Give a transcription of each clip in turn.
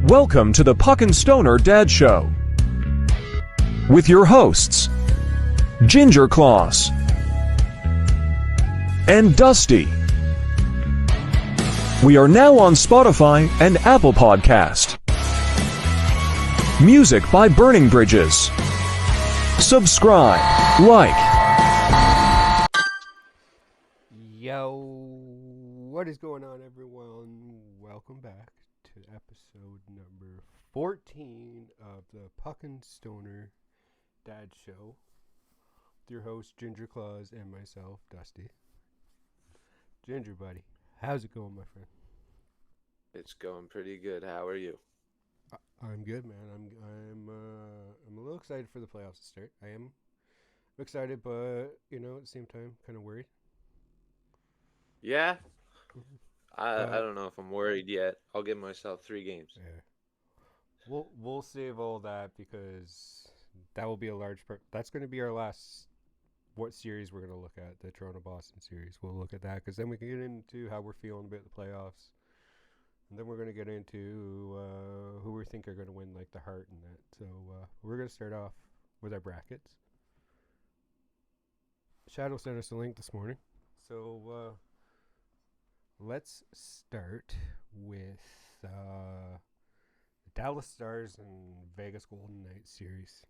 Welcome to the Puck and Stoner Dad Show with your hosts, Ginger Claus and Dusty. We are now on Spotify and Apple Podcast. Music by Burning Bridges. Subscribe, like. Yo, what is going on, everyone? Welcome back to episode number 14 of the Puck and Stoner Dad Show with your host, Ginger Claus, and myself, Dusty. Ginger, buddy, how's it going, my friend? It's going pretty good. How are you? I'm good, man. I'm a little excited for the playoffs to start. I'm excited, but at the same time, kind of worried. Yeah. I don't know if I'm worried yet. I'll give myself 3 games. Yeah. We'll save all that because that will be a large part. That's going to be our last. What series we're going to look at? The Toronto-Boston series. We'll look at that because then we can get into how we're feeling about the playoffs. And then we're going to get into who we think are going to win, like the Hart and that. So we're going to start off with our brackets. Shadow sent us a link this morning. So let's start with the Dallas Stars and Vegas Golden Knights series.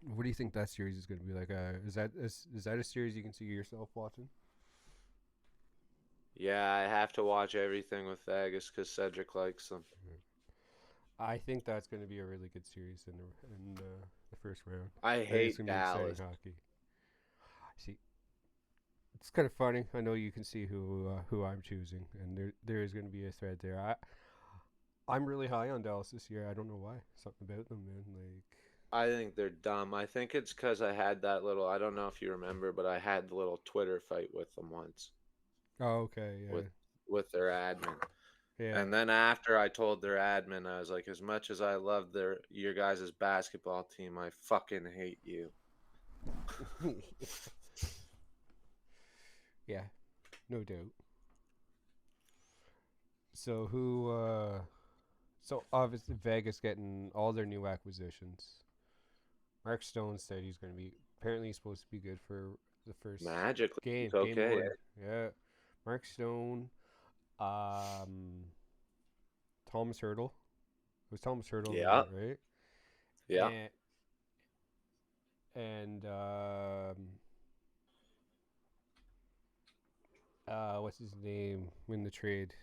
What do you think that series is going to be like? Is that a series you can see yourself watching? Yeah, I have to watch everything with Vegas because Cedric likes them. I think that's going to be a really good series in the first round. I hate Be Dallas. hockey. See, it's kind of funny. I know you can see who I'm choosing, and there is going to be a thread there. I'm really high on Dallas this year. I don't know why. Something about them, man. I think they're dumb. I think it's because I had that little. I don't know if you remember, but I had the little Twitter fight with them once. Oh, okay, yeah. With their admin. Yeah. And then after I told their admin, I was like, as much as I love your guys' basketball team, I fucking hate you. Yeah, no doubt. So so obviously Vegas getting all their new acquisitions. Mark Stone said he's going to be, apparently he's supposed to be good for the first Magically, game. it's okay. Game 1. Yeah. Mark Stone, Thomas Hurdle. It was Thomas Hurdle, Yeah. right? Yeah. And what's his name in the trade?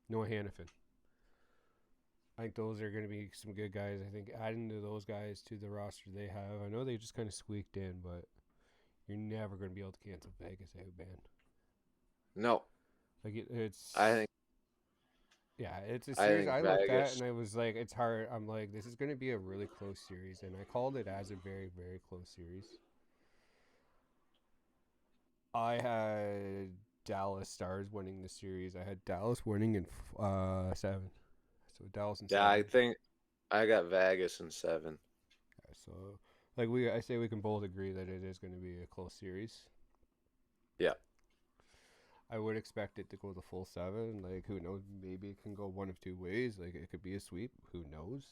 Noah Hannafin. I think those are going to be some good guys. I think adding to those guys to the roster they have. I know they just kind of squeaked in, but you're never going to be able to cancel Vegas out, man. No. Like it's. I think. Yeah, it's a series. I looked Vegas, at and I was like, it's hard. I'm like, this is going to be a really close series, and I called it as a very, very close series. I had Dallas Stars winning the series. I had Dallas winning in 7. So Dallas in 7. Yeah, I think I got Vegas in 7. Yeah, so I say we can both agree that it is going to be a close series. Yeah. I would expect it to go the full 7. Like, who knows? Maybe it can go one of 2 ways. Like, it could be a sweep. Who knows?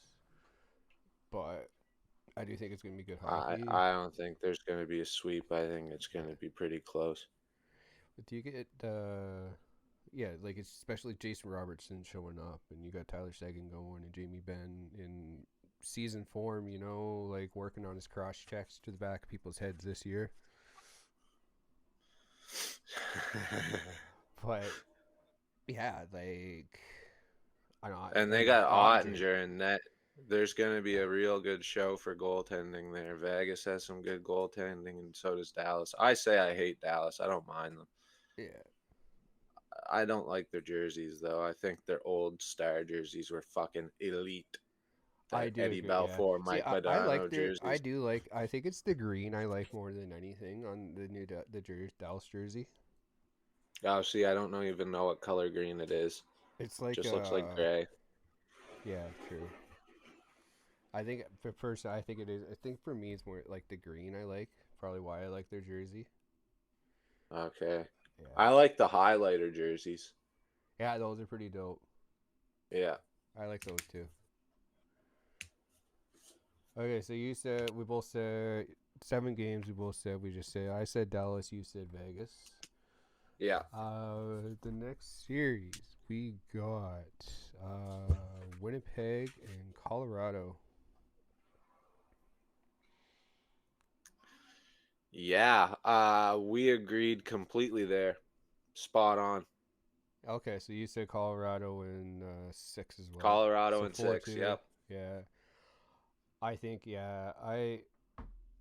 But I do think it's going to be good hockey. I don't think there's going to be a sweep. I think it's going to be pretty close. But do you get, like, it's especially Jason Robertson showing up, and you got Tyler Seguin going, and Jamie Benn in season form, like working on his cross checks to the back of people's heads this year. But yeah, like I know. And they got Ottinger in net. There's going to be a real good show for goaltending there. Vegas has some good goaltending, and so does Dallas. I say I hate Dallas. I don't mind them. Yeah. I don't like their jerseys, though. I think their old Star jerseys were fucking elite. I do Eddie agree, Balfour, yeah. Mike See, Modano I like jerseys. I think it's the green I like more than anything on the new Dallas jersey. Oh, see, I don't even know what color green it is. It's like just looks like gray. Yeah, true. I think I think it is. I think for me, it's more like the green I like. Probably why I like their jersey. Okay. Yeah. I like the highlighter jerseys. Yeah, those are pretty dope. Yeah. I like those two. Okay, so we both said 7 games. I said Dallas. You said Vegas. Yeah. The next series we got Winnipeg and Colorado. Yeah. We agreed completely there. Spot on. Okay, so you said Colorado in 6 as well. Colorado So in 6. 4-2. Yep. Yeah. I think I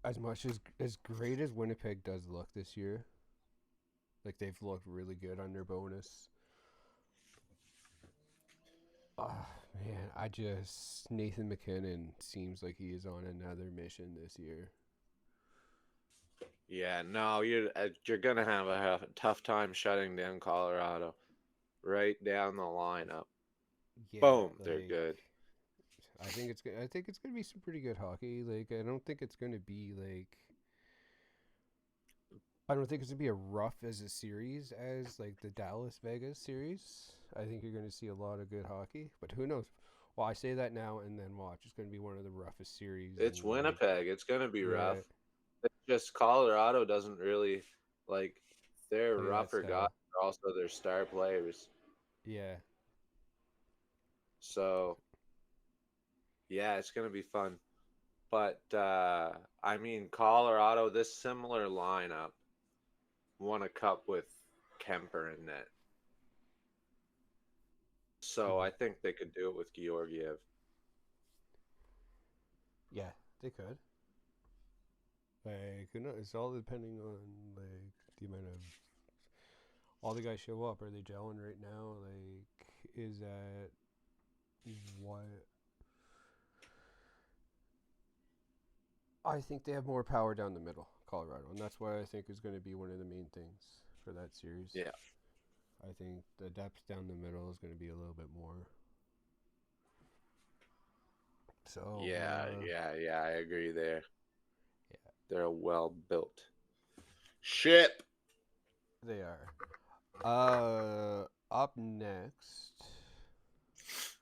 as much as great as Winnipeg does look this year, like they've looked really good under bonus. Man, Nathan McKinnon seems like he is on another mission this year. Yeah. No, you're gonna have a tough time shutting down Colorado. Right down the lineup. Yeah, Boom. They're good. I think it's gonna be some pretty good hockey. Like I don't think it's gonna be a rough as a series as like the Dallas Vegas series. I think you're gonna see a lot of good hockey, but who knows? Well, I say that now and then watch. It's gonna be one of the roughest series. It's Winnipeg. It's gonna be rough. Yeah. It's just Colorado doesn't really like. They're Play that rougher style. guys. But also, they're star players. Yeah. So yeah, it's gonna be fun. But I mean, Colorado, this similar lineup won a cup with Kemper in net. So I think they could do it with Georgiev. Yeah, they could. Like, it's all depending on like the amount of all the guys show up. Are they gelling right now? Like, is that what? I think they have more power down the middle, Colorado, and that's what I think is going to be one of the main things for that series. Yeah. I think the depth down the middle is going to be a little bit more. So Yeah, I agree there. Yeah. They're a well-built ship. They are. Up next,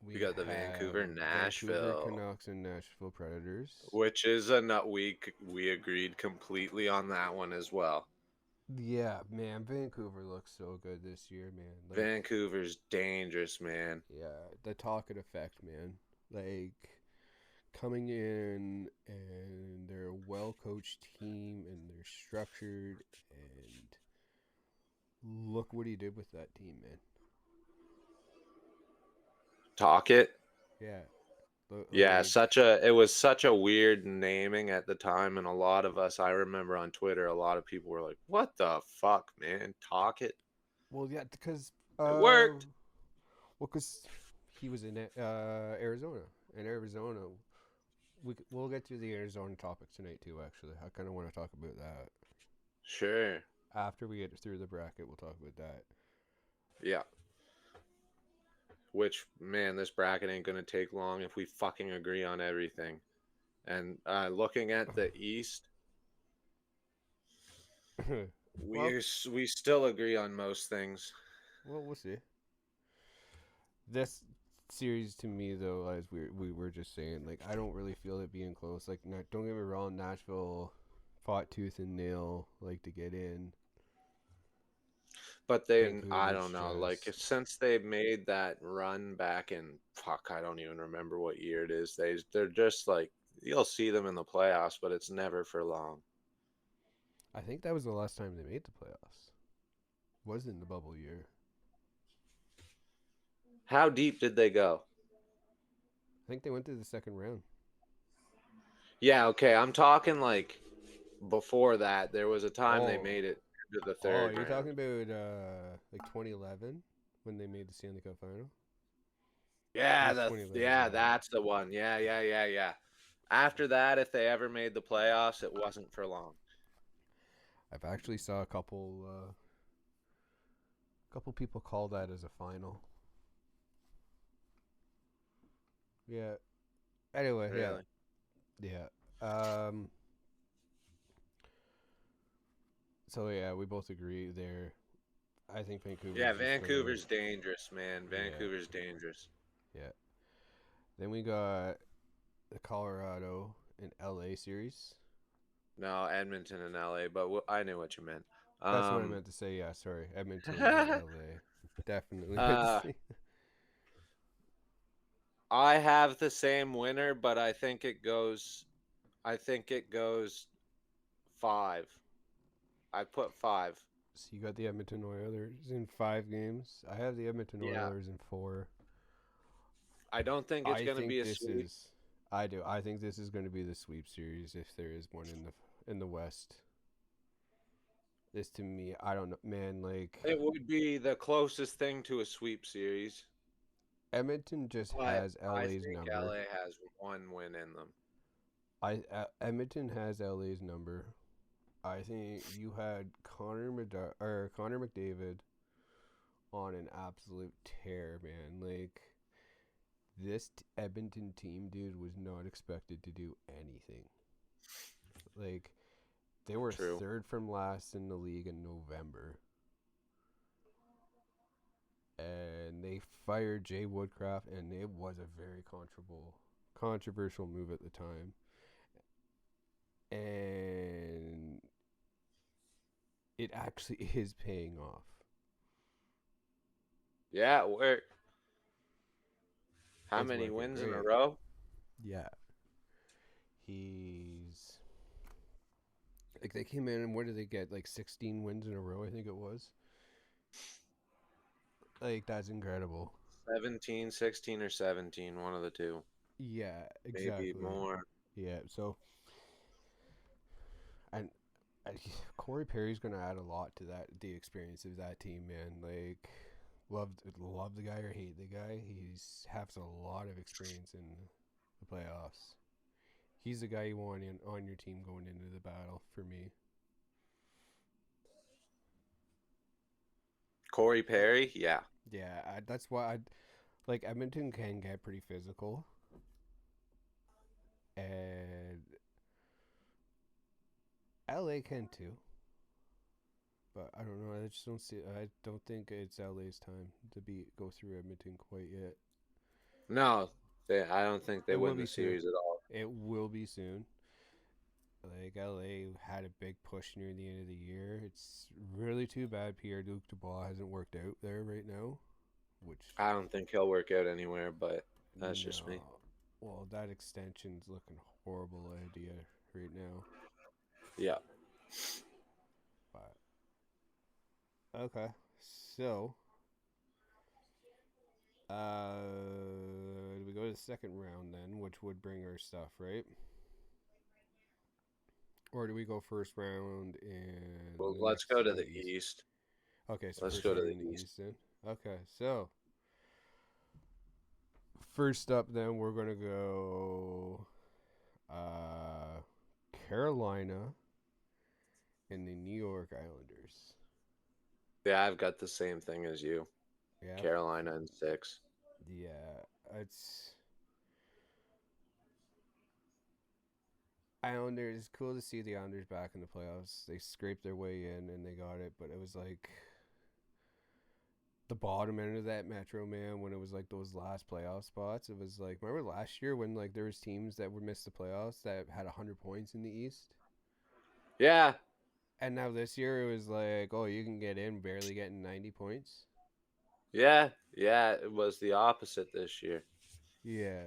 We got the Vancouver Nashville Canucks and Nashville Predators. Which is a nut week. We agreed completely on that one as well. Yeah, man, Vancouver looks so good this year, man. Like, Vancouver's dangerous, man. Yeah, the Tocchet effect, man. Like, coming in, and they're a well-coached team, and they're structured, and look what he did with that team, man. Tocchet? Yeah. Yeah, it was such a weird naming at the time, and a lot of us, I remember on Twitter, a lot of people were like, "What the fuck, man, Tocchet?" Well, yeah, because it worked. Well, because he was in Arizona, and Arizona, we'll get to the Arizona topic tonight too. Actually, I kind of want to talk about that. Sure. After we get through the bracket, we'll talk about that. Yeah. Which, man, this bracket ain't going to take long if we fucking agree on everything. And looking at the East, we still agree on most things. Well, we'll see. This series, to me, though, as we were just saying, like, I don't really feel it being close. Like, don't get me wrong, Nashville fought tooth and nail, like, to get in. But I don't know, like since they made that run back in, I don't even remember what year it is. They're just like, you'll see them in the playoffs, but it's never for long. I think that was the last time they made the playoffs. Was in the bubble year. How deep did they go? I think they went to the second round. Yeah, okay. I'm talking like before that. There was a time they made it to the third. Oh, you're talking about like 2011 when they made the Stanley Cup final? Yeah, that's the one. Yeah. After that, if they ever made the playoffs, it wasn't for long. I've actually saw a couple people call that as a final. Yeah. Anyway, really? Yeah. So yeah, we both agree there. I think Vancouver. Yeah, Vancouver's dangerous, man. Vancouver's dangerous. Yeah. Then we got the Colorado and LA series. No, Edmonton and LA, but I knew what you meant. That's what I meant to say. Yeah, sorry. Edmonton and LA. Definitely meant to uh, say. I have the same winner, but I think it goes. I think it goes 5. I put 5. So you got the Edmonton Oilers in 5 games. I have the Edmonton Yeah. Oilers in 4. I don't think it's I going to think be a this sweep. is. I do. I think this is going to be the sweep series if there is one in the West. This to me, I don't know, man. Like It would be the closest thing to a sweep series. Edmonton just But has I LA's think number. LA has 1 win in them. Edmonton has LA's number. I think you had Connor McDavid on an absolute tear, man. Like this Edmonton team, dude, was not expected to do anything. Like they were True. 3rd from last in the league in November. And they fired Jay Woodcraft, and it was a very controversial move at the time. And it actually is paying off. Yeah, where? How It's many working wins in a great. row? Yeah. He's like they came in and what did they get? Like 16 wins in a row, I think it was. Like that's incredible. 17, 16, or 17, one of the two. Yeah, exactly. Maybe more. Yeah, so and Corey Perry's gonna add a lot to the experience of that team, man. Like, love the guy or hate the guy, he's has a lot of experience in the playoffs. He's the guy you want on your team going into the battle for me. Corey Perry, yeah. Yeah, that's why I like Edmonton can get pretty physical, and LA can too. But I don't know. I just don't see. I don't think it's LA's time to go through Edmonton quite yet. No, I don't think they It will win be the soon. series at all. It will be soon. Like LA had a big push near the end of the year. It's really too bad Pierre-Luc Dubois hasn't worked out there right now. Which I don't think he'll work out anywhere, but that's no. just me. Well, that extension's looking horrible idea right now. Yeah. But okay, so we go to the second round then, which would bring our stuff, right? Or do we go first round and Well, let's go to the East. Okay, so let's first go to round the in the East. East then. Okay, so first up then we're gonna go Carolina and the New York Islanders. Yeah, I've got the same thing as you. Yeah. Carolina in 6. Yeah, it's Islanders. It's cool to see the Islanders back in the playoffs. They scraped their way in and they got it, but it was like the bottom end of that Metro, man, when it was like those last playoff spots. It was like, remember last year when like there was teams that would miss the playoffs that had 100 points in the East? Yeah. And now this year it was like, oh, you can get in barely getting 90 points. Yeah, it was the opposite this year. Yeah.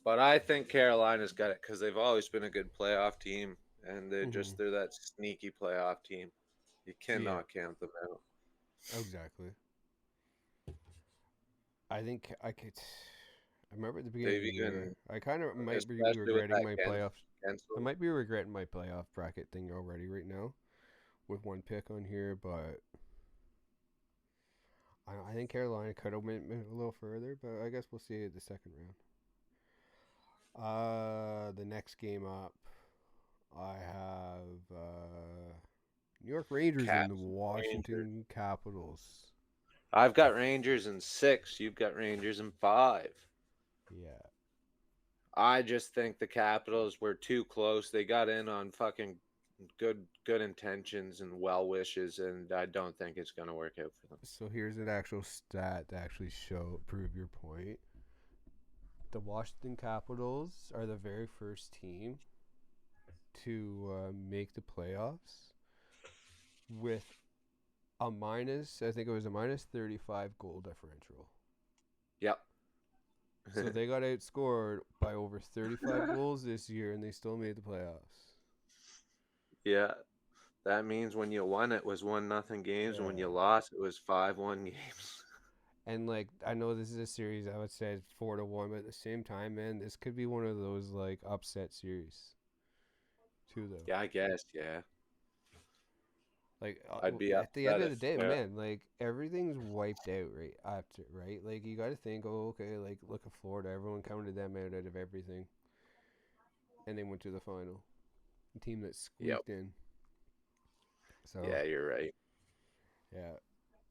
But I think Carolina's got it because they've always been a good playoff team, and they're they're that sneaky playoff team. You cannot count them out. Exactly. I think I could. I remember at the beginning of the year, I kind of might be regretting my playoff. I might be regretting my playoff bracket thing already right now, with one pick on here, but I think Carolina could have went a little further, but I guess we'll see at the second round. The next game up, I have New York Rangers and the Washington Capitals. I've got Rangers in 6. You've got Rangers in 5. Yeah. I just think the Capitals were too close. They got in on fucking good intentions and well wishes, and I don't think it's going to work out for them. So here's an actual stat to actually prove your point. The Washington Capitals are the very first team to make the playoffs with I think it was a minus 35 goal differential. Yep. So they got outscored by over 35 goals this year, and they still made the playoffs. Yeah. That means when you won, it was 1-0 games, and when you lost, it was 5-1 games. And like, I know this is a series, I would say it's 4-1, but at the same time, man, this could be one of those like upset series, too, though. Yeah, I guess. Yeah. Like I'd be at the end upset of the if. day, man, like everything's wiped out right after, right? Like you got to think, oh, okay, like look at Florida, everyone counted them out of everything, and they went to the final. The team that Yep. squeaked in. So Yeah, you're right. yeah,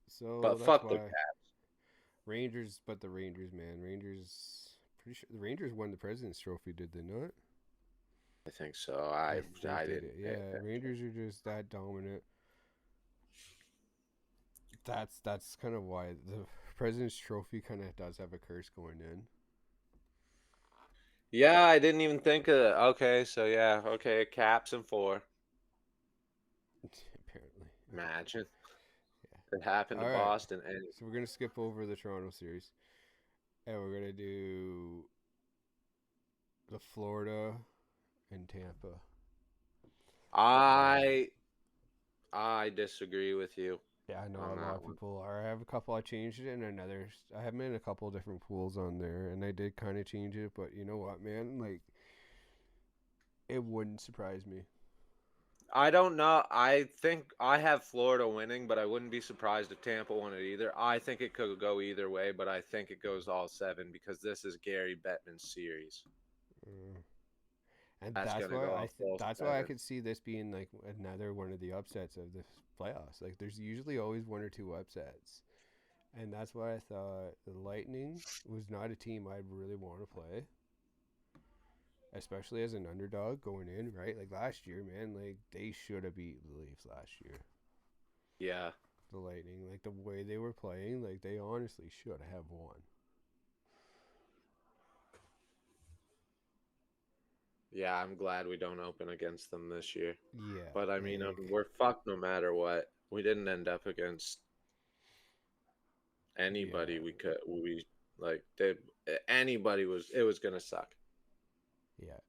so But that's fuck the why Caps. Rangers. But the Rangers, man, Rangers. Pretty sure the Rangers won the President's Trophy, did they not? I think so. I think they didn't. did. Yeah, Rangers are just that dominant. That's kind of why the President's Trophy kind of does have a curse going in. Yeah, I didn't even think of it. Okay, so yeah, okay, Caps and 4. Apparently. Imagine. Yeah. It happened to All right. Boston. And So we're gonna skip over the Toronto series, and we're gonna do the Florida and Tampa. I disagree with you. Yeah, I know On a lot that of one. people are. I have a couple. I changed it, and another. I have made a couple different pools on there, and I did kind of change it. But you know what, man? Like, it wouldn't surprise me. I don't know. I think I have Florida winning, but I wouldn't be surprised if Tampa won it either. I think it could go either way, but I think it goes all 7 because this is Gary Bettman's series. Mm. And That's that's gonna why go all full that's why I 7. could see this being like another one of the upsets of the playoffs. Like, there's usually always one or two upsets, and that's why I thought the Lightning was not a team I'd really want to play, especially as an underdog going in, right? Like last year, man, like they should have beat the Leafs last year. Yeah. The Lightning, like the way they were playing, like they honestly should have won. Yeah, I'm glad we don't open against them this year. Yeah, But I mean, like we're fucked no matter what. We didn't end up against anybody. yeah, We like they anybody was it was gonna suck. yeah.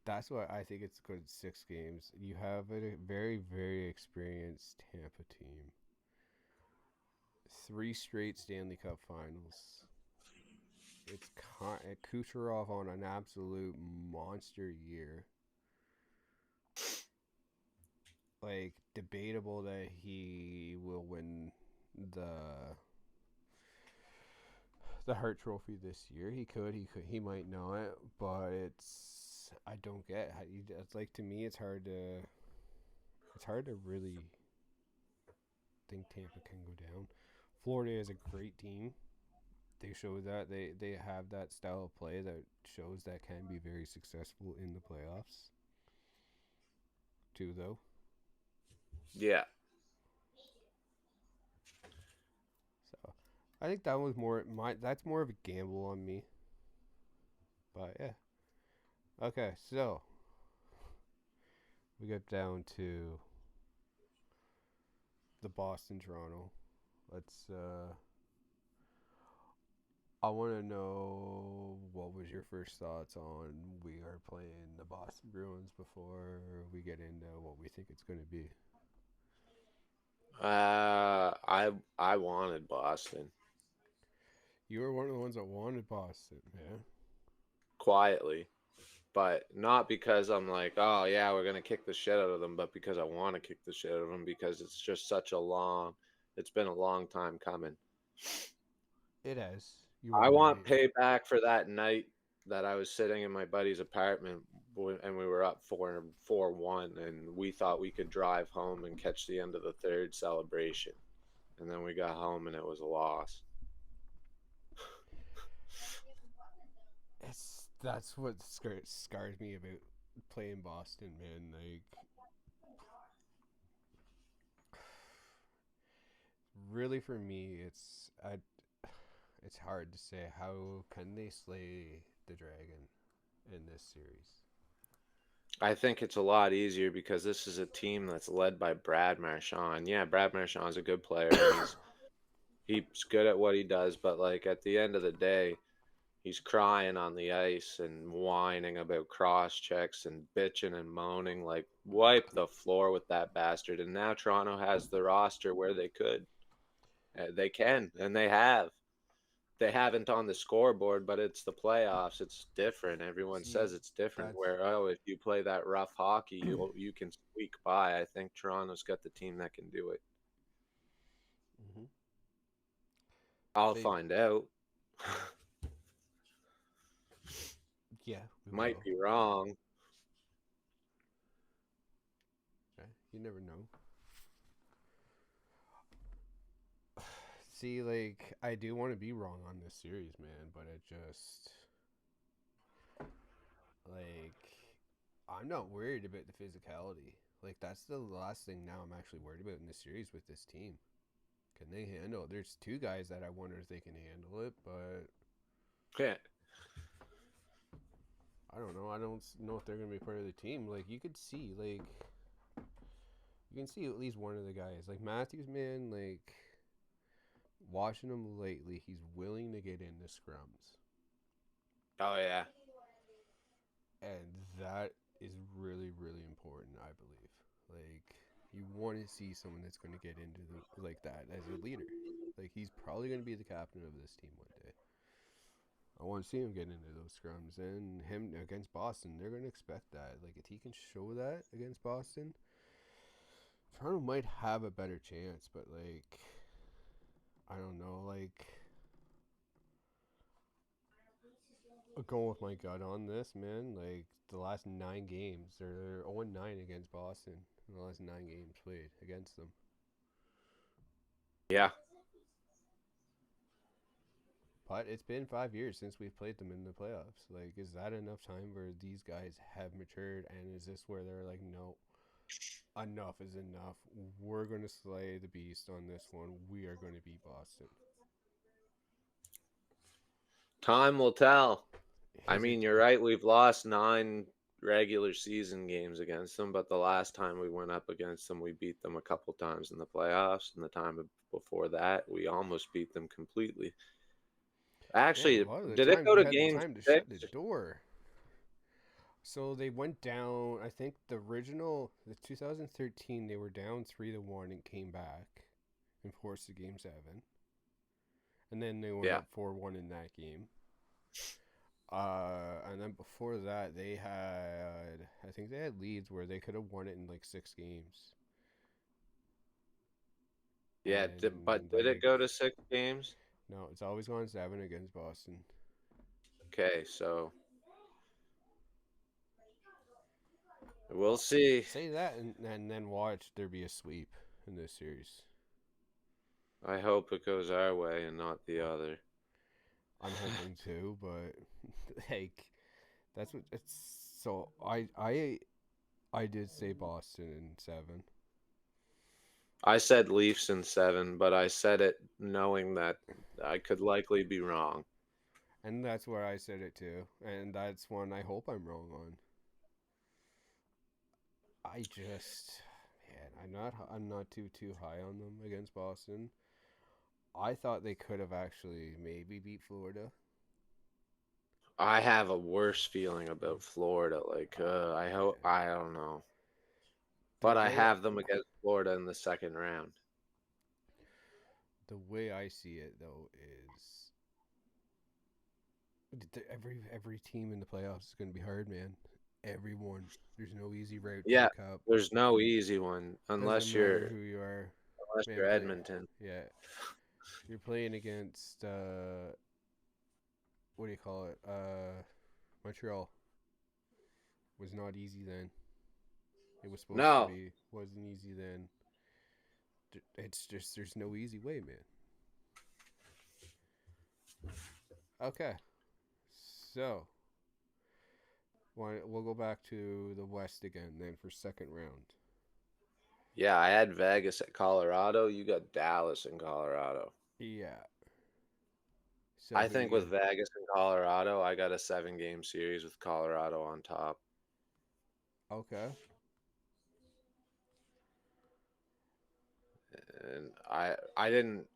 That's why I think it's good 6 games. You have a very, very experienced Tampa team. 3 straight Stanley Cup finals. It's Kucherov on an absolute monster year. Like, debatable that he will win the Hart Trophy this year. He could. He might not. But I don't get how you. It's like, to me, it's hard to really think Tampa can go down. Florida is a great team. They show that they have that style of play that shows that can be very successful in the playoffs. Too, though. Yeah. So I think that was that's more of a gamble on me. But yeah. Okay, so we get down to the Boston Toronto. Let's I want to know, what was your first thoughts on we are playing the Boston Bruins before we get into what we think it's going to be. I wanted Boston You were one of the ones that wanted Boston, man. quietly, but not because I'm like, oh yeah, we're gonna kick the shit out of them, but because I want to kick the shit out of them because it's just it's been a long time coming. It has. You were I want right. payback for that night that I was sitting in my buddy's apartment and we were up 4-1 and we thought we could drive home and catch the end of the third celebration. And then we got home and it was a loss. That's what scars me about playing Boston, man. Like, really for me, it's hard to say how can they slay the dragon in this series. I think it's a lot easier because this is a team that's led by Brad Marchand. Yeah, Brad Marchand's a good player. And he's good at what he does, but like at the end of the day, he's crying on the ice and whining about cross checks and bitching and moaning. Like, wipe the floor with that bastard. And now Toronto has the roster where they could. They can, and they have. They haven't on the scoreboard, but it's the playoffs. It's different. Everyone See, says it's different. that's Where if you play that rough hockey, you can squeak by. I think Toronto's got the team that can do it. mm-hmm. I'll find out. Yeah, we Might will. be wrong. Okay. You never know. See, like, I do want to be wrong on this series, man, but it just, like, I'm not worried about the physicality. Like, that's the last thing now I'm actually worried about in this series with this team. Can they handle it? There's two guys that I wonder if they can handle it, but Yeah. I don't know. I don't know if they're going to be part of the team. Like, you could see, like, you can see at least one of the guys. Like, Matthews, man, like, watching him lately, he's willing to get into scrums. Oh, yeah. And that is really, really important, I believe. Like, you want to see someone that's going to get into like that as a leader. Like, he's probably going to be the captain of this team one day. I want to see him get into those scrums. And him against Boston, they're going to expect that. Like, if he can show that against Boston, Toronto might have a better chance. But, like, I don't know. Like, going with my gut on this, man. Like, the last 9 games, they're 0-9 against Boston in the last 9 games played against them. Yeah. But it's been 5 years since we've played them in the playoffs. Like, is that enough time where these guys have matured? And is this where they're like, no, enough is enough. We're going to slay the beast on this one. We are going to beat Boston. Time will tell. I mean, you're right. We've lost 9 regular season games against them, but the last time we went up against them, we beat them a couple times in the playoffs. And the time before that, we almost beat them completely. Actually, a lot of the did it time go we to had game time to 6? shut the door. So they went down. I think the 2013, they were down 3-1 and came back and forced the game 7. And then they went up 4-1 in that game. And then before that, I think they had leads where they could have won it in like 6 games. Yeah, but did it go to 6 games? No, it's always gone 7 against Boston. Okay, so we'll see. Say that and then watch there be a sweep in this series. I hope it goes our way and not the other. I'm hoping to, but like that's what it's. So I did say Boston in 7. I said Leafs in 7, but I said it knowing that I could likely be wrong. And that's where I said it too, and that's one I hope I'm wrong on. I just, man, I'm not too high on them against Boston. I thought they could have actually maybe beat Florida. I have a worse feeling about Florida. Like, I don't know. But I have them against Florida in the second round. The way I see it, though, is every team in the playoffs is going to be hard, man. Everyone. There's no easy route to the cup. There's no easy one unless you're who you are. Unless you're Edmonton. Yeah. You're playing against what do you call it? Montreal. Was not easy then. It was supposed to be. Wasn't easy then. It's just there's no easy way, man. Okay. So we'll go back to the West again then for second round. Yeah, I had Vegas at Colorado. You got Dallas in Colorado. Yeah. So I who do think you? with Vegas and Colorado, I got a 7-game series with Colorado on top. Okay. And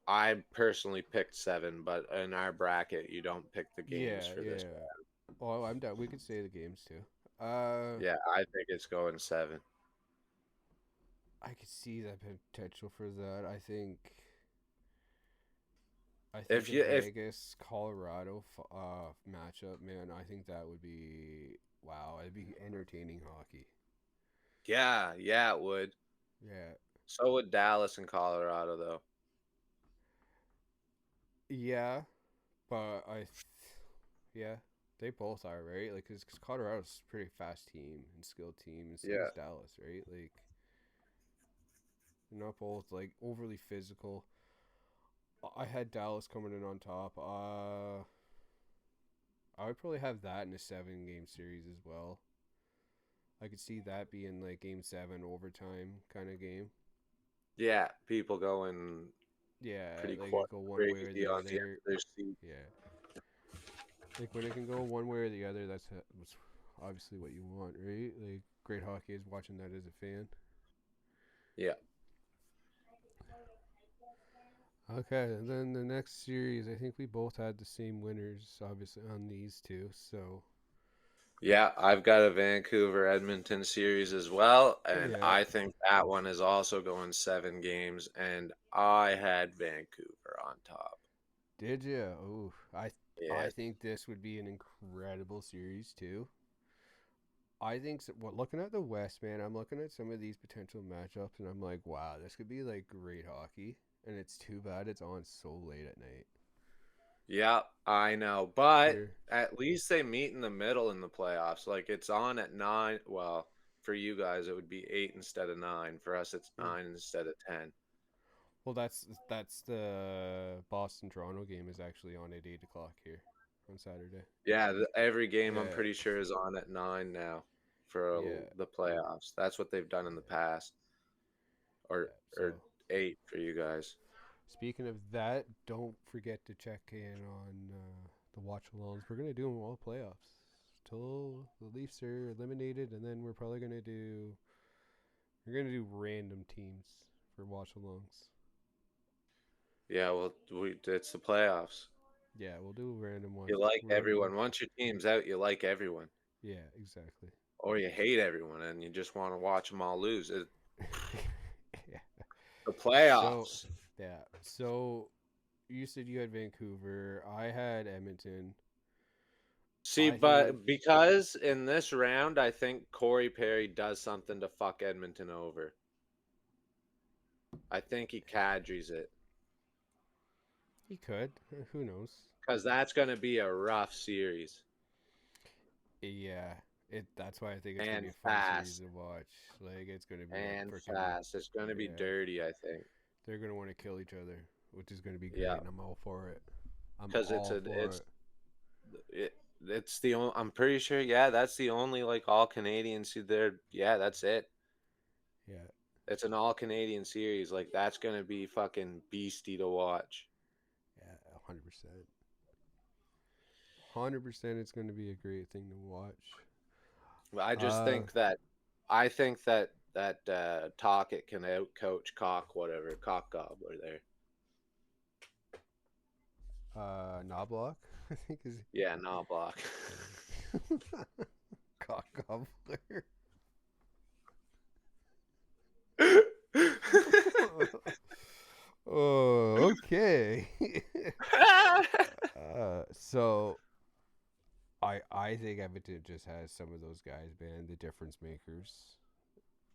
I personally picked 7, but in our bracket you don't pick the games Yeah, for this. yeah. Well, I'm down. We could say the games too. Yeah, I think it's going 7. I could see that potential for that. I think If a you if Vegas Colorado matchup, man. I think that would be wow. It'd be entertaining hockey. yeah, it would. Yeah, So would Dallas and Colorado though. yeah, but yeah, they both are right. Like, cause Colorado's a pretty fast team and skilled team, and so Yeah. is Dallas, right? Like, they're not both like overly physical. I had Dallas coming in on top. I would probably have that in a 7-game series as well. I could see that being like game 7 overtime kind of game. Yeah, people going Yeah, pretty like it go one way or crazy the on the end other. of their seat. Yeah, like when it can go one way or the other, that's obviously what you want, right? Like great hockey is watching that as a fan. Yeah. Okay, and then the next series, I think we both had the same winners, obviously on these two. So Yeah, I've got a Vancouver Edmonton series as well, and yeah, I think that one is also going 7 games, and I had Vancouver on top. did you? Oh, I Yes. think this would be an incredible series too. I think so, well, looking at the West, man, I'm looking at some of these potential matchups, and I'm like, wow, this could be like great hockey. And it's too bad it's on so late at night. Yeah, I know, but For at least they meet in the middle in the playoffs. Like it's on at 9. Well, for you guys, it would be 8 instead of 9. For us, it's mm. 9 instead of 10. Well, that's the Boston Toronto game is actually on at 8 o'clock here on Saturday. Yeah, every game I'm Yeah, pretty sure is on at 9 now for yeah, the playoffs. That's what they've done in the past, or yeah. or So 8 for you guys. speaking of that, don't forget to check in on the watch alongs. We're gonna do them all playoffs till the Leafs are eliminated, and then we're gonna do random teams for watch alongs. Yeah, well, it's the playoffs. Yeah, we'll do random ones. You like We're everyone. Once your team's out, you like everyone, yeah, exactly. or you hate everyone, and you just want to watch them all lose. Yeah. The So playoffs. yeah. So you said you had Vancouver. I had Edmonton. See, I think but because in this round, I think Corey Perry does something to fuck Edmonton over. I think he cadries it he could. Who knows? because that's going to be a rough series Yeah. That's why I think it's gonna be and a fun series fast to watch. Like it's gonna be a and freaking fast. It's going to be yeah. dirty, I think. They're gonna want to kill each other, which is gonna be Yeah, great, and I'm all for it. I'm because all for it. it, it's the only. I'm pretty sure. Yeah, that's the only like all Canadians who there. Yeah, that's it. Yeah. It's an all Canadian series. Like that's going to be fucking beastie to watch. Yeah. 100%. 100%. It's gonna be a great thing to watch. I just Uh. think that Tocchet can out coach Cock whatever Cock Gobbler there. Knobloch. I think is. Yeah, no block. Cock gobbler. Oh, okay. So I think Edmonton just has some of those guys, man, the difference makers.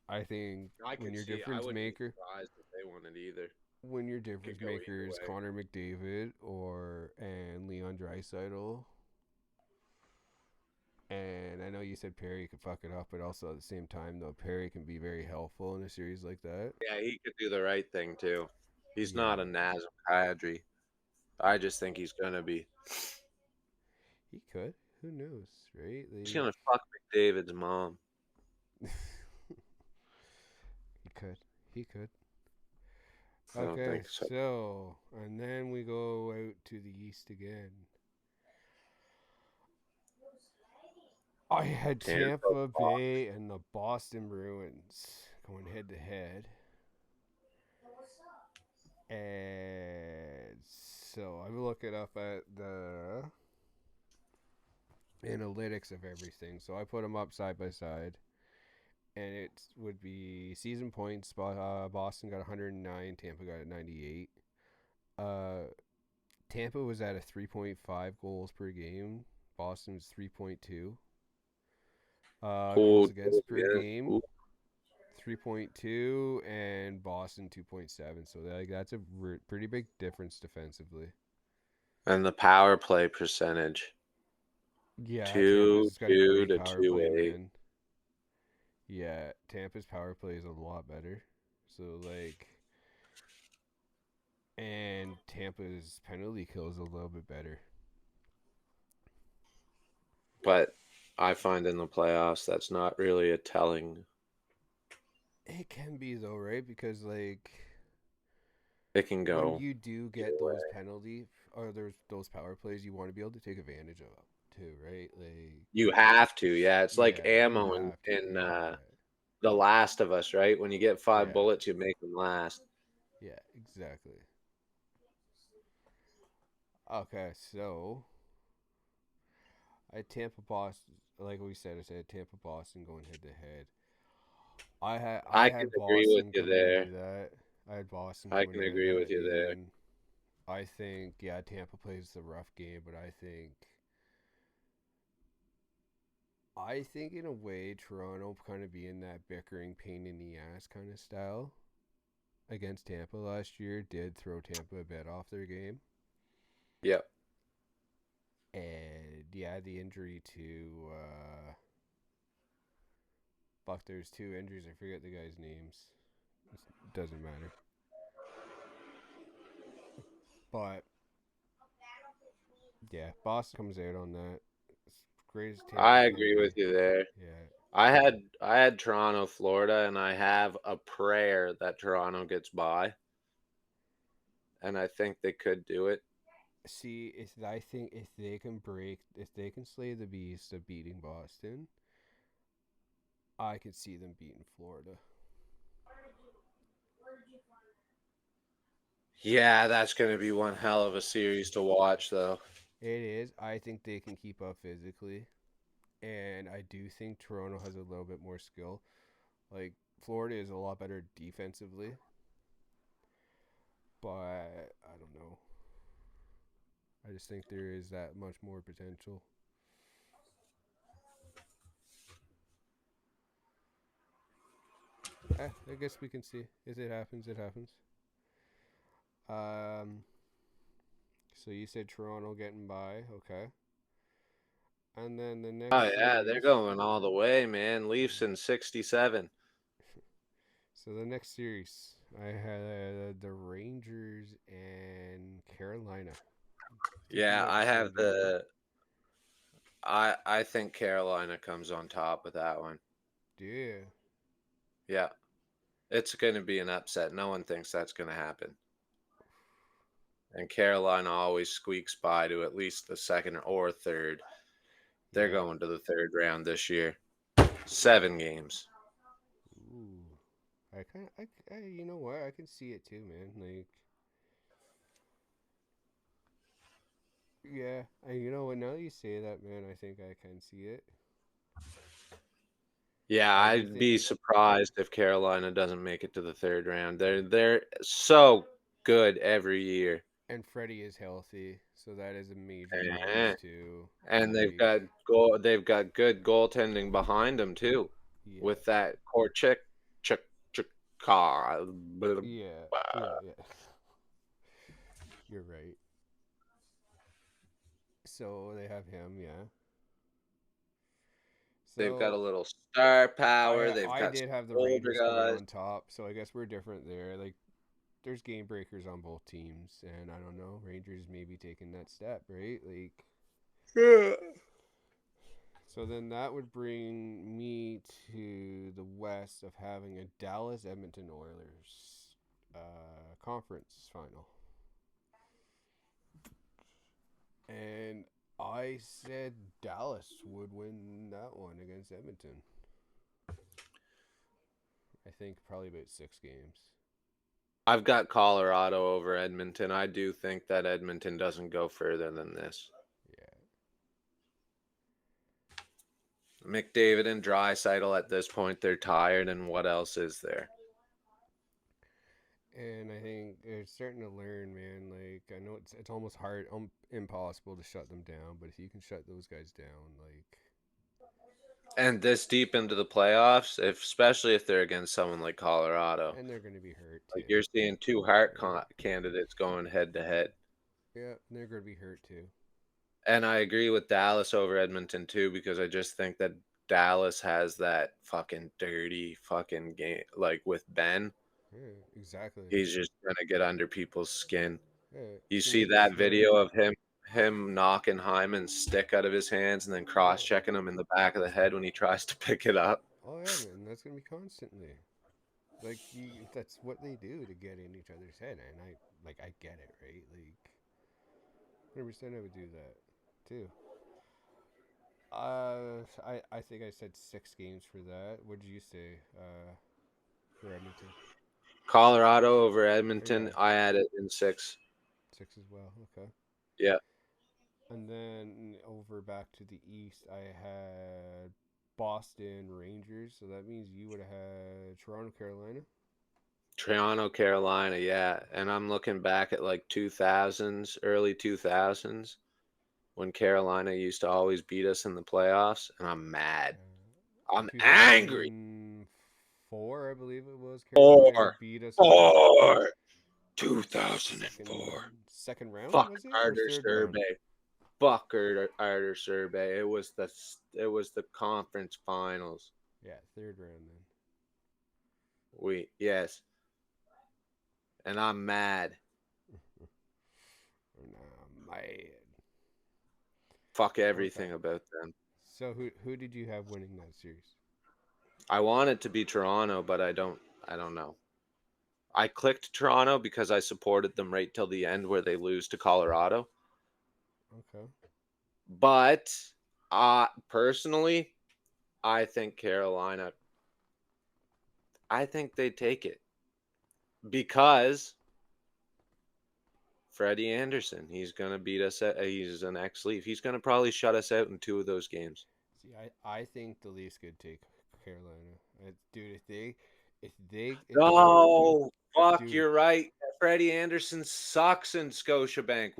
I think I when could your see. I difference wouldn't be maker, surprised if they won it either. when your Could difference go maker either is way. Connor McDavid and Leon Draisaitl. And I know you said Perry could fuck it up, but also at the same time, though, Perry can be very helpful in a series like that. Yeah, he could do the right thing too. He's not Yeah, a Nazem Kadri. I just think he's gonna be. he could. Who knows, right? He's Like, gonna fuck McDavid's mom. he could. He could. I don't Okay, think so. so and then we go out to the East again. I had Tampa Bay and the Boston Bruins going head to head. And so I look it up at the analytics of everything. So I put them up side by side. And it would be season points. Boston got 109. Tampa got 98. Tampa was at a 3.5 goals per game. Boston was 3.2. Goals against per game, 3.2, and Boston 2.7. So that's a pretty big difference defensively. And the power play percentage. Yeah, 2 Tampa's got a 2 great to power 2 play, 8. man. Yeah, Tampa's power play is a lot better. So and Tampa's penalty kill is a little bit better. But I find in the playoffs that's not really a telling. It can be though, right? Because It can go. when you do get those penalty or there's those power plays, you want to be able to take advantage of too, right? You have to, yeah. It's like ammo you have to. in The Last of Us, right? When you get 5 Yeah. bullets, you make them last. Yeah, exactly. Okay, so I Tampa Boston, like we said, I said Tampa Boston going head to head. I can had agree with Boston you coming there. into that. I had Boston I coming can into agree with that you there. game. I think Tampa plays the rough game, but I think in a way Toronto kind of being that bickering pain in the ass kind of style against Tampa last year did throw Tampa a bit off their game. Yep. And the injury to Buck, there's 2 injuries. I forget the guys' names. It doesn't matter. But yeah, Boston comes out on that. It's greatest Tampa I can agree be. with you there. Yeah. I had Toronto, Florida, and I have a prayer that Toronto gets by. And I think they could do it. See, I think if they can slay the beast of beating Boston, I could see them beating Florida. Yeah, that's going to be one hell of a series to watch, though. It is. I think they can keep up physically, and I do think Toronto has a little bit more skill. Like Florida is a lot better defensively, but I don't know. I just think there is that much more potential. I guess we can see. If it happens, it happens. So you said Toronto getting by, okay. And then the next Oh, yeah, they're series. going all the way, man. Leafs in 67. So the next series, I had the Rangers and Carolina. Yeah, I have the. I think Carolina comes on top with that one. Yeah. Yeah, it's going to be an upset. No one thinks that's going to happen. And Carolina always squeaks by to at least the second or third. They're going to the third round this year. 7 games. Ooh. You know what? I can see it too, man. Yeah. You know what? Now that you say that, man, I think I can see it. Yeah, I'd be surprised if Carolina doesn't make it to the third round. They're so good every year. And Freddie is healthy, so that is a major Eh. bonus too. And they've got good goaltending behind them too. Yeah. With that Korchik car. Yeah. You're right. So they have him, yeah. They've got a So little star power. They've I got did some have the older Rangers coming guys. on top, so I guess we're different there. There's game breakers on both teams, and I don't know, Rangers maybe taking that step, right? Yeah. So So then that would bring me to the west of having a Dallas Edmonton Oilers conference final. And I said Dallas would win that one against Edmonton. I think probably about 6 games. I've got Colorado over Edmonton. I do think that Edmonton doesn't go further than this. Yeah. McDavid and Draisaitl at this point, they're tired, and what else is there? And I think they're starting to learn, man. Like, I know it's almost hard, impossible to shut them down, but if you can shut those guys down, like... And this deep into the playoffs, especially if they're against someone like Colorado. And they're going to be hurt, too. Like you're seeing 2 Hart candidates going head-to-head. Yeah, they're going to be hurt, too. And I agree with Dallas over Edmonton, too, because I just think that Dallas has that fucking dirty fucking game. Like with Ben. Yeah, exactly. He's just going to get under people's skin. Yeah, You see that video of him knocking Hyman's stick out of his hands and then cross-checking him in the back of the head when he tries to pick it up? Oh, yeah, man. That's going to be constantly. Like, that's what they do to get in each other's head. And I get it, right? Like, 100% I would do that, too. I think I said 6 games for that. What did you say for Edmonton? Colorado over Edmonton. Yeah. I had it in 6. 6 as well. Okay. Yeah. And then over back to the east, I had Boston Rangers. So that means you would have had Toronto, Carolina. Toronto, Carolina, yeah. And I'm looking back at like 2000s, early 2000s, when Carolina used to always beat us in the playoffs, and I'm mad. I'm angry. 2004, I believe it was. Carolina beat us. 2004. Second round, Fuck was it? Arter Or third Survey. round? Fuck Arter Survey. It was the conference finals. Yeah, third round then. Yes. And I'm mad. And I'm mad. Fuck everything about them. So who did you have winning that series? I want it to be Toronto, but I don't know. I clicked Toronto because I supported them right till the end where they lose to Colorado. Okay. But personally, I think Carolina, I think they take it. Because Freddie Anderson, he's going to beat us. He's an ex-Leaf. He's going to probably shut us out in 2 of those games. See, I think the Leafs could take Carolina. Dude, if they you're right. Freddie Anderson sucks in Scotiabank.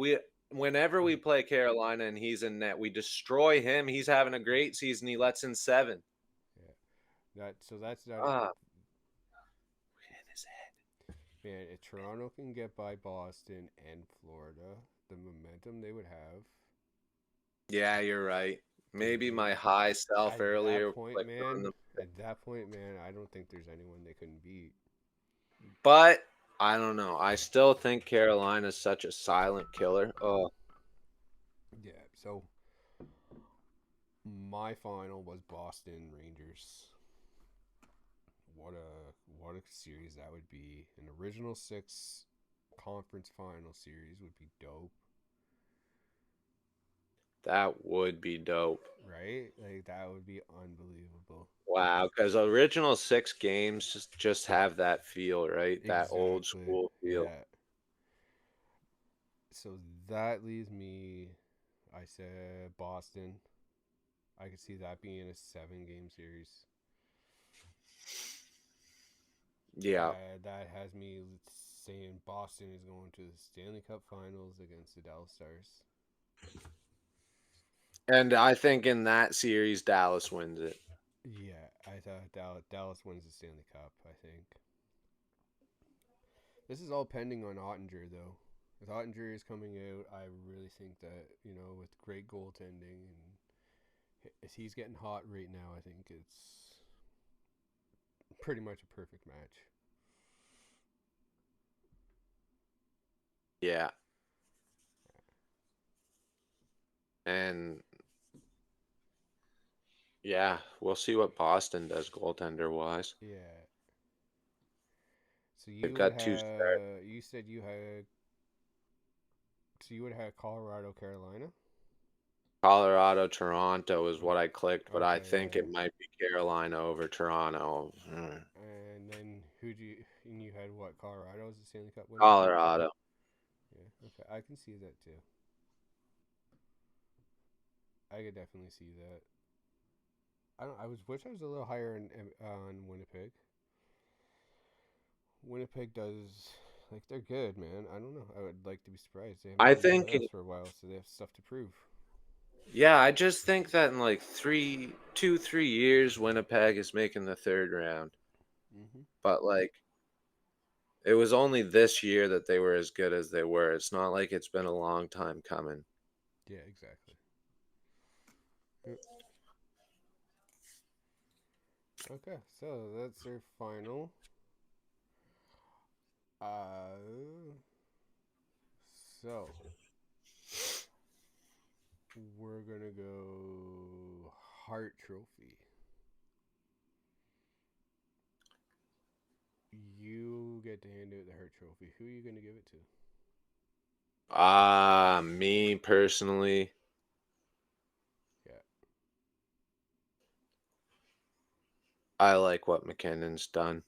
Whenever we play Carolina and he's in net, we destroy him. He's having a great season. He lets in 7. Yeah. That's not in his head. Man, if Toronto can get by Boston and Florida, the momentum they would have. Yeah, you're right. Maybe my high self earlier. At that point, man, I don't think there's anyone they couldn't beat. But I don't know. I still think Carolina's such a silent killer. Oh. Yeah, so my final was Boston Rangers. What a series that would be. An original 6 conference final series would be dope. That would be dope. Right? Like, that would be unbelievable. Wow, because original 6 games just have that feel, right? That old school feel. Yeah. So that leaves me, I said Boston. I could see that being a 7-game series. Yeah. That has me saying Boston is going to the Stanley Cup Finals against the Dallas Stars. And I think in that series, Dallas wins it. Yeah, I thought Dallas wins the Stanley Cup, I think. This is all pending on Ottinger, though. With Ottinger is coming out, I really think that, with great goaltending, and as he's getting hot right now, I think it's pretty much a perfect match. Yeah. And Yeah, we'll see what Boston does goaltender wise. Yeah. So They've you would got two stars. have. You said you had. So you would have Colorado, Carolina. Colorado, Toronto is what I clicked, but I Okay, think yeah. it might be Carolina over Toronto. And then who do you? And you had what? Colorado as the Stanley Cup winner. Colorado. Yeah. Okay, I can see that too. I could definitely see that. I don't. I wish I was a little higher on Winnipeg. Winnipeg does like they're good, man. I don't know. I would like to be surprised. They haven't I been in the think, playoffs for a while, so they have stuff to prove. yeah, I just think that in like 3 years, Winnipeg is making the third round. Hmm. But like, it was only this year that they were as good as they were. It's not like it's been a long time coming. Yeah, exactly. Yep. Okay, so that's their final. So we're gonna go Hart Trophy. You get to hand out the Hart Trophy. Who are you gonna give it to? Me personally, Yeah, I like what McKinnon's done.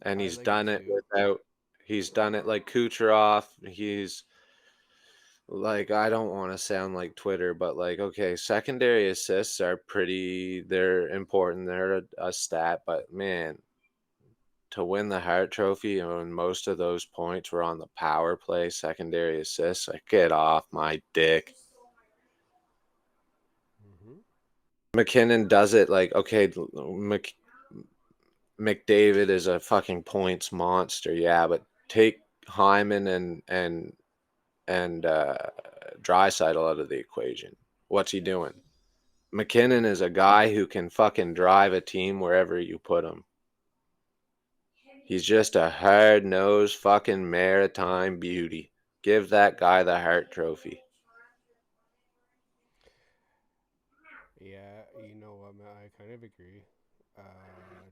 And I he's like it done it too. without, he's done it like Kucherov. He's like, I don't want to sound like Twitter, but like, okay, secondary assists are they're important. They're a stat, but man, to win the Hart Trophy and most of those points were on the power play, secondary assists, like, get off my dick. Hmm. McKinnon does it like, okay, McDavid is a fucking points monster, yeah, but take Hyman and Draisaitl out of the equation. What's he doing? McKinnon is a guy who can fucking drive a team wherever you put him. He's just a hard-nosed fucking maritime beauty. Give that guy the Hart Trophy. Yeah, you know what, man, I kind of agree.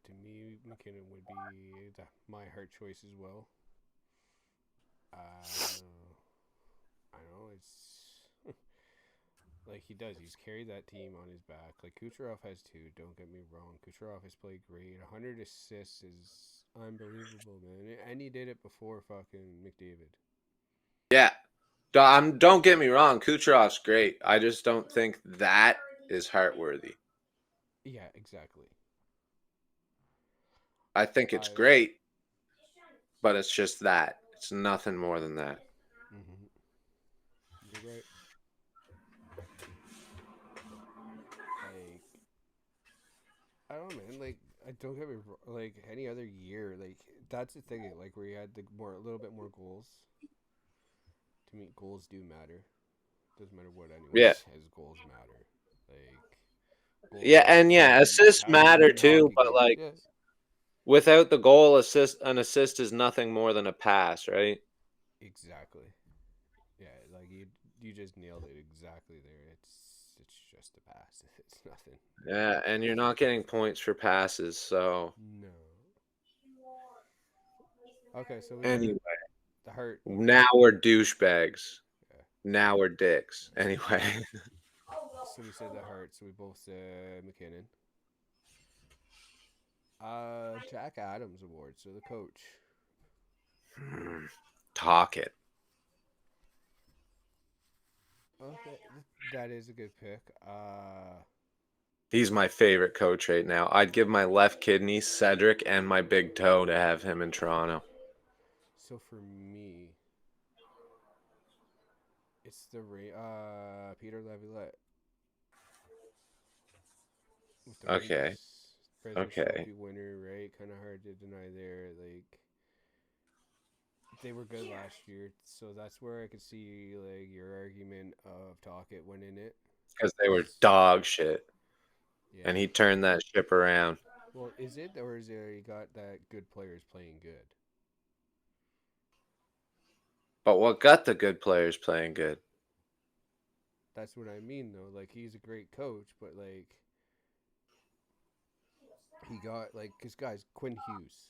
To me, McKinnon would be my heart choice as well. Uh, I know it's like he does. He's carried that team on his back. Like Kucherov has too. Don't get me wrong. Kucherov has played great. 100 assists is unbelievable, man. And he did it before fucking McDavid. Yeah. Don't get me wrong. Kucherov's great. I just don't think that is heart-worthy. Yeah, exactly. I think it's I. great, but it's just that. It's nothing more than that. Mm-hmm. You're right. Like I don't know, man. Like I don't get me like any other year. Like that's the thing. Like where you had the more a little bit more goals. To me, goals do matter. Doesn't matter what anyone Yeah. says. Goals matter. Like goals Yeah, are and yeah, assists how you matter win too, hockey but games. like Yeah, without the goal assist, an assist is nothing more than a pass, right? exactly. Yeah, like you just nailed it exactly there. It's just a pass. It's nothing. Yeah, and you're not getting points for passes, so No. Okay, so we got anyway, the Hart. now we're douchebags. Yeah. Now we're dicks. Anyway. So we said the Hart. So we both said McKinnon. Jack Adams Award. So the coach. Talk it. Okay, that is a good pick. He's my favorite coach right now. I'd give my left kidney, Cedric, and my big toe to have him in Toronto. So for me, it's the Peter Laviolette with the Okay. Rangers. President's Okay. Trophy winner, right? Kind of hard to deny there. Like they were good last year, so that's where I could see like your argument of Talkett winning it. Because they were 'Cause, dog shit. And yeah. he turned that ship around. Well, is it or is there you got that good players playing good? But what got the good players playing good? That's what I mean, though. Like, he's a great coach, but, like, he got, like, because, guys, Quinn Hughes,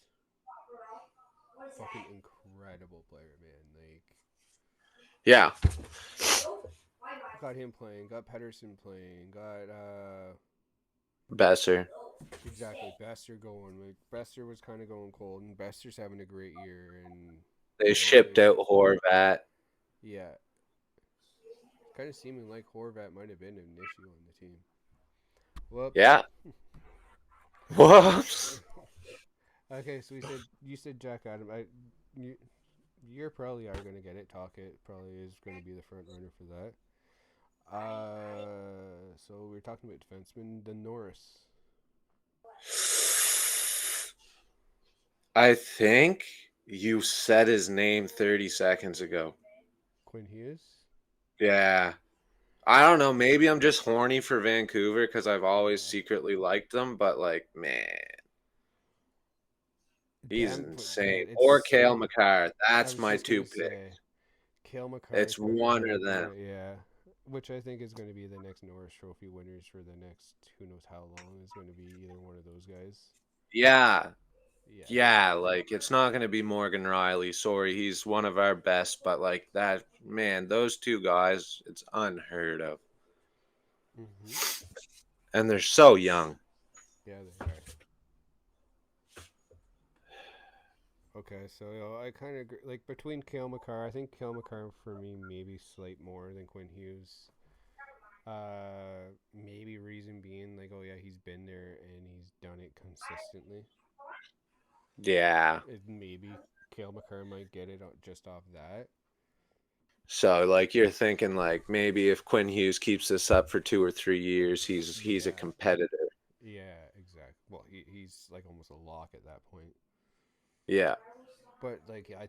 fucking incredible player, man. Like, Yeah. got him playing, got Pedersen playing, got, Besser. exactly, Besser going. Like, Besser was kind of going cold, and Besser's having a great year, and, They shipped like, out Horvat. yeah. Kind of seeming like Horvat might have been an issue on the team. Whoops. Yeah. Whoops. Okay, so you said Jack Adam. You're probably are gonna get it. Talkett probably is gonna be the front runner for that. So we're talking about defenseman, the Norris. I think you said his name 30 seconds ago. Quinn Hughes. Yeah. I don't know. Maybe I'm just horny for Vancouver because I've always secretly liked them, but like, man, he's insane. Or Cale Makar. I That's was my just gonna two say, picks. Cale Makar It's is probably one gonna or be them. yeah, which I think is gonna be the next Norris Trophy winners for the next who knows how long is gonna be either one of those guys. Yeah. Yeah. Yeah, like it's not going to be Morgan Riley. Sorry, he's one of our best, but like that, man, those two guys, it's unheard of. Mm-hmm. And they're so young. Yeah, they are. Okay, so I kind of like between Cale Makar. I think Cale Makar for me maybe slight more than Quinn Hughes. Maybe reason being like, oh yeah, he's been there and he's done it consistently. Yeah. Maybe Cale Makar might get it just off that. So like you're thinking like maybe if Quinn Hughes keeps this up for 2 or 3 years, he's a Yeah, competitor. yeah, exactly. Well, he's like almost a lock at that point. Yeah. But like I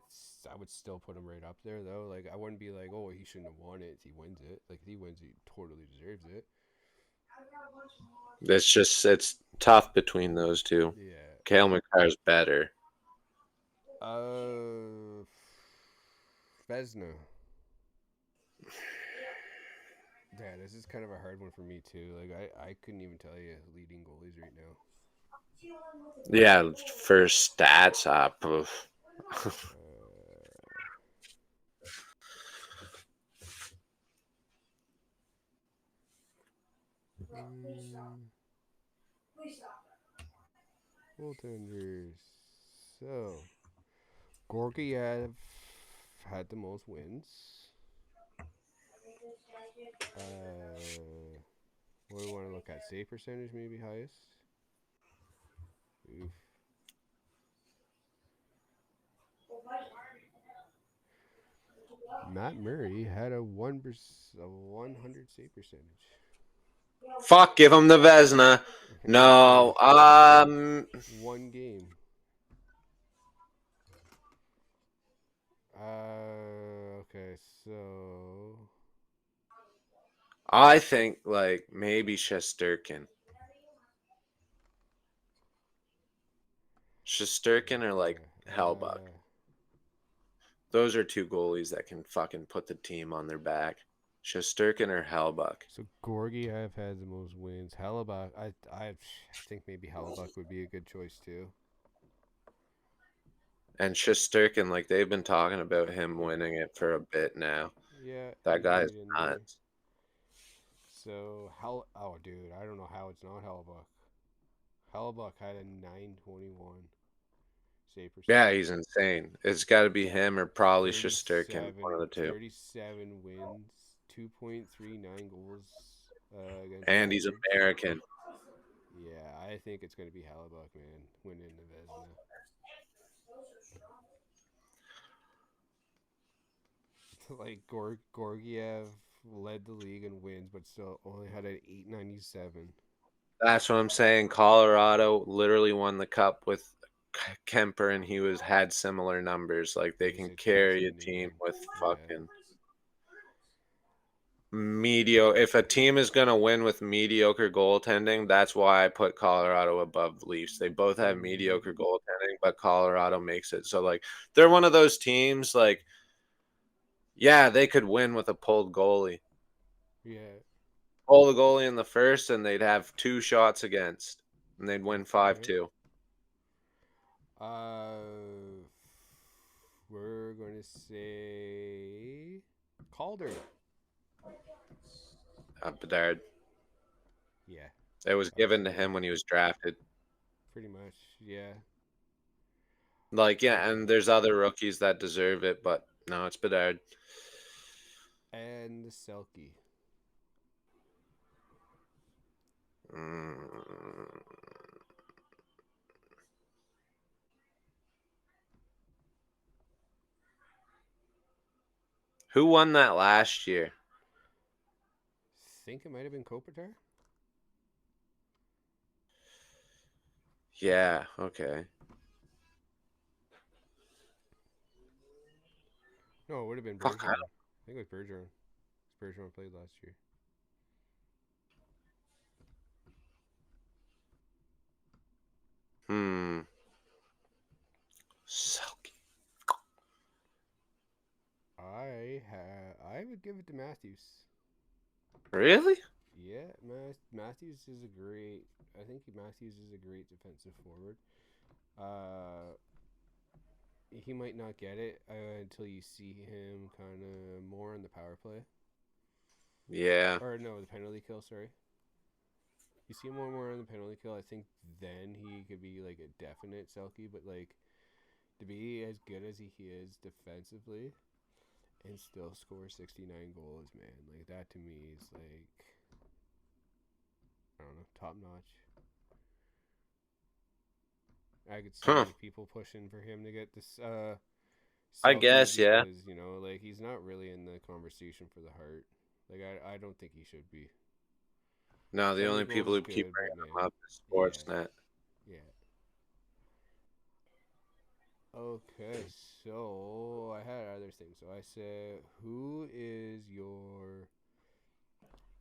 would still put him right up there though. Like I wouldn't be like, oh, he shouldn't have won it. If he wins it, like if he wins, he totally deserves it. It's tough between those two. Yeah. Cale Makar's better. Vezina. Yeah, this is kind of a hard one for me too. Like I couldn't even tell you leading goalies right now. Yeah, for stats up. Goaltenders. So Gorgiev had the most wins. What do we want to look at? Save percentage, maybe highest. Oof. Matt Murray had a 100 save percentage. Fuck, give him the Vezina. No. One game. Okay, so I think like maybe Shesterkin. Shesterkin or like Hellbuck. Those are two goalies that can fucking put the team on their back. Shesterkin or Hellbuck. So Gorgiev had the most wins. Hellebuck, I think maybe Hellebuck would be a good choice too. And Shesterkin, like they've been talking about him winning it for a bit now. Yeah, That guy's right nuts. So dude, I don't know how it's not Hellebuck. Hellebuck had a 921 save percentage. Yeah, he's insane. It's got to be him or probably Shesterkin, one of the two. 37 wins, 2.39 goals against. And he's average. American. Yeah, I think it's going to be Hellebuck, man, winning the Vezina. Like Gorgiev led the league in wins, but still only had an 897. That's what I'm saying. Colorado literally won the cup with Kemper, and he had similar numbers. Like they can carry a team with fucking mediocre. If a team is gonna win with mediocre goaltending, that's why I put Colorado above Leafs. They both have mediocre goaltending, but Colorado makes it. So like they're one of those teams. Like, yeah, they could win with a pulled goalie. Yeah. Pull the goalie in the first, and they'd have 2 shots against, and they'd win Okay. 5-2. We're going to say Calder. Bedard. Yeah, It was given to him when he was drafted. pretty much. Yeah. Like, yeah, Okay. and there's other rookies that deserve it, but no, it's Bedard. And the Selkie. Mm. Who won that last year? Think it might have been Kopitar. Yeah, okay. No, it would have been Fuck, Bergeron. I think it was Bergeron. Bergeron played last year. Selkie. I would give it to Matthews. Really? Yeah, Matthews is a great. I think Matthews is a great defensive forward. He might not get it until you see him kind of more on the power play. Yeah. Or no, the penalty kill. Sorry. You see him more on the penalty kill. I think then he could be like a definite Selkie, but like to be as good as he is defensively and still score 69 goals, man, like that to me is like, I don't know, top notch. I could see people pushing for him to get this I Selkie guess, yeah. because, you know, like he's not really in the conversation for the Hart. Like I don't think he should be. No, the 70 only goals people is who keep good, bringing but him man, up is Sportsnet. yeah. Okay, so I had other things. So I said, who is your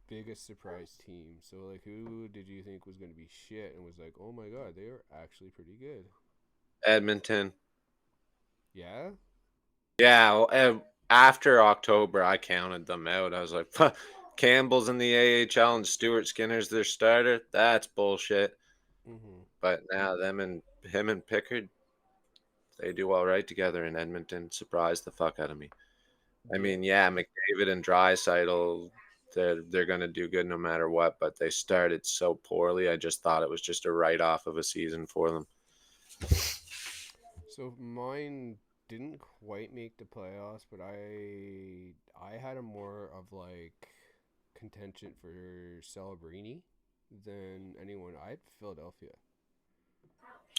biggest surprise team? So, like, who did you think was going to be shit and was like, oh my god, they are actually pretty good? Edmonton. Yeah? Yeah, well, after October, I counted them out. I was like, Campbell's in the AHL and Stuart Skinner's their starter. That's bullshit. Mm-hmm. But now him and Pickard, they do all right together in Edmonton. Surprised the fuck out of me. I Yeah. mean, yeah, McDavid and Draisaitl, they're gonna do good no matter what. But they started so poorly. I just thought it was just a write off of a season for them. So mine didn't quite make the playoffs, but I had a more of like contention for Celebrini than anyone. I had Philadelphia.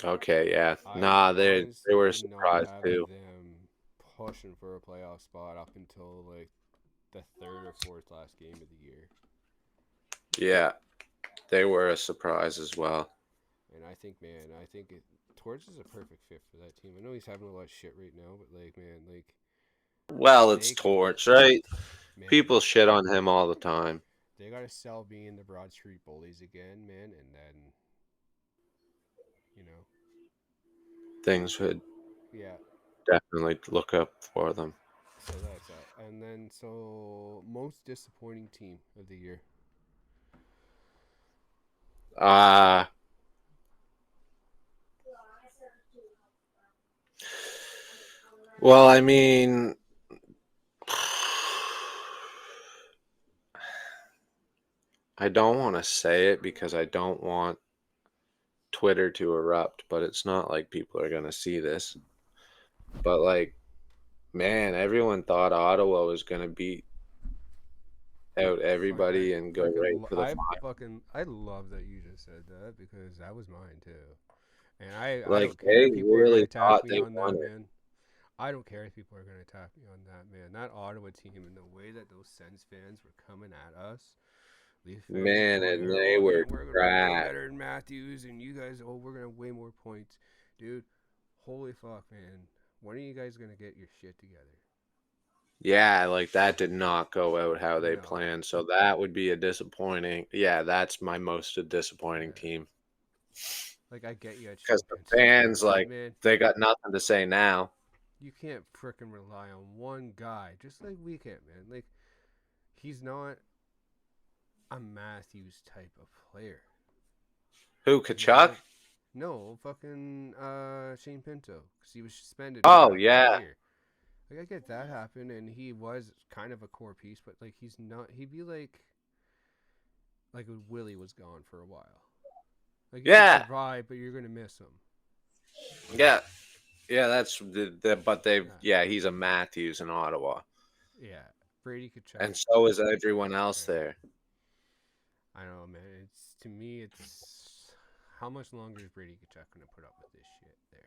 Okay, yeah, I nah, they honestly were did not surprised have too. them pushing for a playoff spot up until like the third or fourth last game of the year. Yeah, they were a surprise as well. And I think, man, Torch is a perfect fit for that team. I know he's having a lot of shit right now, but like, man, like Well, it's they, Torch, right? man, People shit on him all the time. they gotta sell being the Broad Street Bullies again, man, and then, you know, Things would yeah. definitely look up for them. So that's that. And then, so most disappointing team of the year. Uh well, I mean, I don't want to say it because I don't want Twitter to erupt, but it's not like people are going to see this. But like, man, everyone thought Ottawa was going to beat out Fuck, everybody and go right to the final. I love that you just said that because that was mine too. And I Like, don't care they if people are gonna really attack thought me they on won that, it. man. I don't care if people are gonna attack me on that, man. That Ottawa team and the way that those Sens fans were coming at us, Leaf fans were Man, going and there. they Oh were man, we're gonna way trash. better than Matthews, and you guys, oh, we're gonna way more points, dude. Holy fuck, man. When are you guys gonna get your shit together? Yeah, like that did not go out how they No. planned. So that would be a disappointing. Yeah, that's my most disappointing Yeah. team. Like I get you had Because Shane the Pinto, fans, but like, man, they got nothing to say now. you can't fricking rely on one guy, just like we can't, man. Like he's not a Matthews type of player. Who, Kachuk? No, fucking Shane Pinto, because he was suspended. Oh, For yeah. a year. Like, I get that happen, and he was kind of a core piece, but like he's not. He'd be like Willie was gone for a while. Like, you can survive, but you're gonna miss him. Yeah. Yeah, that's but he's a Matthews in Ottawa. Yeah, Brady Kachuk. And so is everyone else there. I know, man. To me, how much longer is Brady Kachuk gonna put up with this shit there?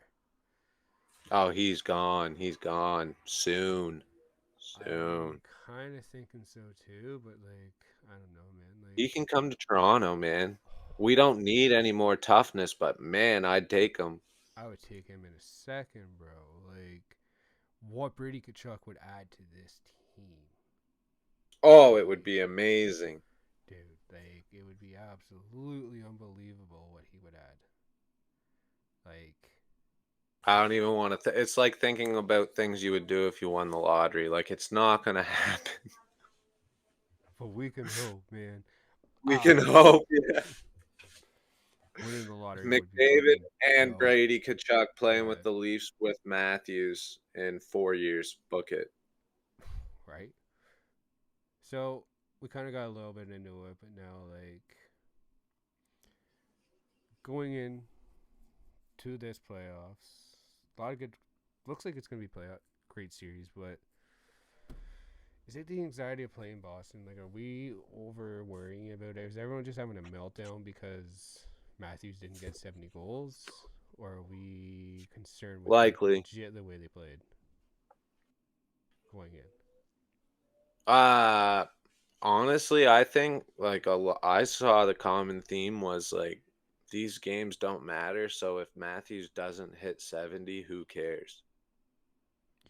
Oh, he's gone. He's gone soon. I'm kind of thinking so too, but like, I don't know, man. Like, he can come to Toronto, man. We don't need any more toughness, but man, I'd take him. I would take him in a second, bro. Like, what Brady Kachuk would add to this team. Oh, it would be amazing. Dude, like, it would be absolutely unbelievable what he would add. Like, I don't even want to. It's like thinking about things you would do if you won the lottery. Like, it's not going to happen. But we can hope, man. We can hope, yeah. Winning the lottery McDavid and Brady Kachuk playing with the Leafs with Matthews in 4 years. Book it. Right? So, we kind of got a little bit into it, but now, like, going in to this playoffs, a lot of good. Looks like it's going to be great series, but is it the anxiety of playing Boston? Like, are we over worrying about it? Is everyone just having a meltdown because Matthews didn't get 70 goals? Or are we concerned with the way they played going in? Honestly, I think like I saw the common theme was like these games don't matter. So if Matthews doesn't hit 70, who cares?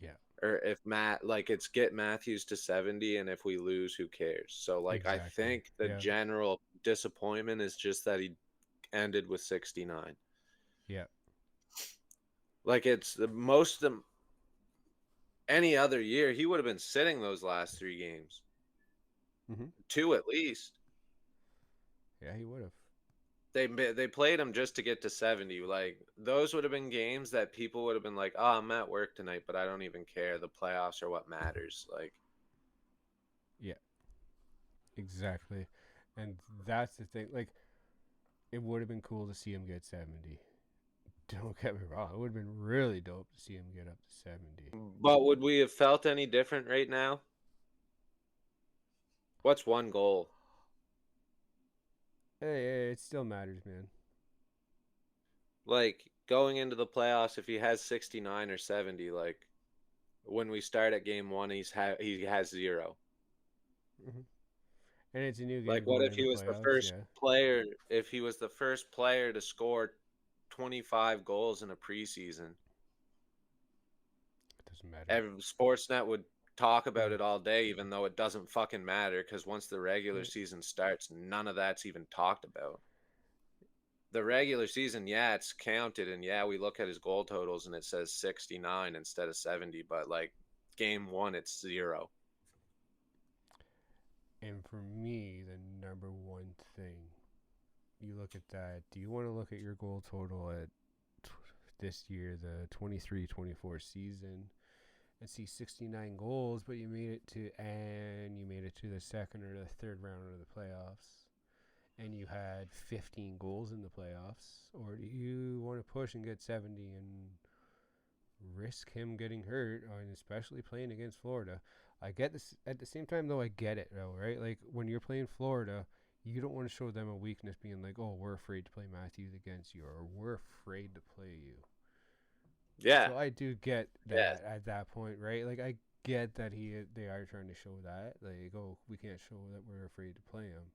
Yeah. Or if it's get Matthews to 70, and if we lose, who cares? So like exactly. I think the general disappointment is just that he ended with 69. Yeah. Like it's the most of any other year he would have been sitting those last 3 games. Mm-hmm. 2 at least. Yeah, he would have. They played him just to get to 70. Like, those would have been games that people would have been like, oh, I'm at work tonight, but I don't even care. The playoffs are what matters. Like, yeah, exactly. And that's the thing. Like, it would have been cool to see him get 70. Don't get me wrong. It would have been really dope to see him get up to 70. But would we have felt any different right now? What's one goal? Hey, it still matters, man. Like, going into the playoffs, if he has 69 or 70, like, when we start at game 1, he has 0. Mm-hmm. And it's a new game. Like, what if he was the first player? If he was the first player to score 25 goals in a preseason, it doesn't matter. Sportsnet would talk about it all day, even though it doesn't fucking matter, because once the regular season starts, none of that's even talked about. The regular season, it's counted, and we look at his goal totals and it says 69 instead of 70, but like game 1, it's 0. And for me, the number one thing, you look at that, do you want to look at your goal total at this year, the 23-24 season, and see 69 goals, but you made it to the second or the third round of the playoffs, and you had 15 goals in the playoffs? Or do you want to push and get 70 and risk him getting hurt, and especially playing against Florida? I get this. At the same time, though, I get it, though, right? Like, when you're playing Florida, you don't want to show them a weakness, being like, oh, we're afraid to play Matthews against you, or we're afraid to play you. Yeah. So I do get that at that point, right? Like, I get that they are trying to show that. Like, oh, we can't show that we're afraid to play him.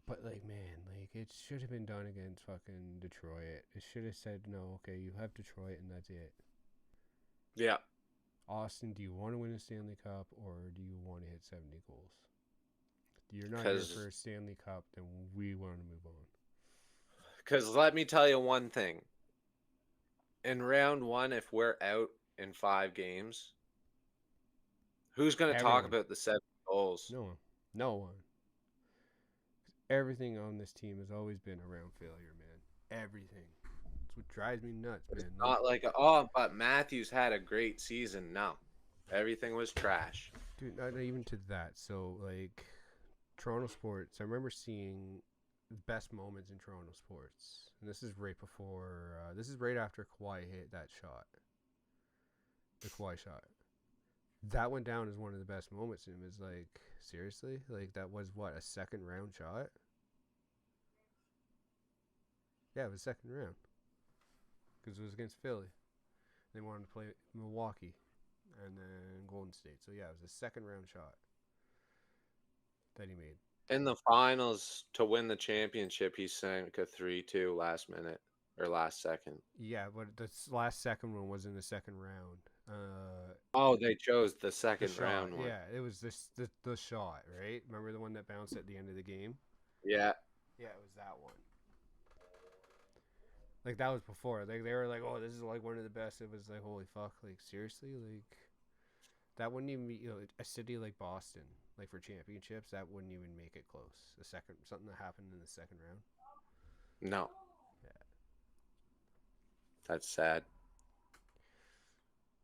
But, like, man, like, it should have been done against fucking Detroit. It should have said, no, okay, you have Detroit, and that's it. Yeah. Austin, do you want to win a Stanley Cup, or do you want to hit 70 goals? You're not here for a Stanley Cup, then we want to move on. Because let me tell you one thing. In round 1, if we're out in 5 games, who's going to talk about the 7 goals? No one. everything on this team has always been around failure, man. Everything. It's what drives me nuts, man. Not like, oh, but Matthews had a great season. No, everything was trash. Dude, not even to that. So, like, Toronto sports, I remember seeing the best moments in Toronto sports. And this is right before, this is right after Kawhi hit that shot. The Kawhi shot. That went down as one of the best moments. And it was like, seriously? Like, that was what, a second round shot? Yeah, it was second round. Because it was against Philly. They wanted to play Milwaukee and then Golden State. So, yeah, it was a second round shot that he made. In the finals to win the championship, he sank a 3-2 last minute or last second. Yeah, but the last second one was in the second round. Oh, they chose the second shot, round one. Yeah, it was the shot, right? Remember the one that bounced at the end of the game? Yeah. Yeah, it was that one. Like, that was before. Like, they were like, oh, this is like one of the best. It was like, holy fuck. Like, seriously? Like, that wouldn't even be, a city like Boston, like, for championships, that wouldn't even make it close. Something that happened in the second round. No. Yeah. That's sad.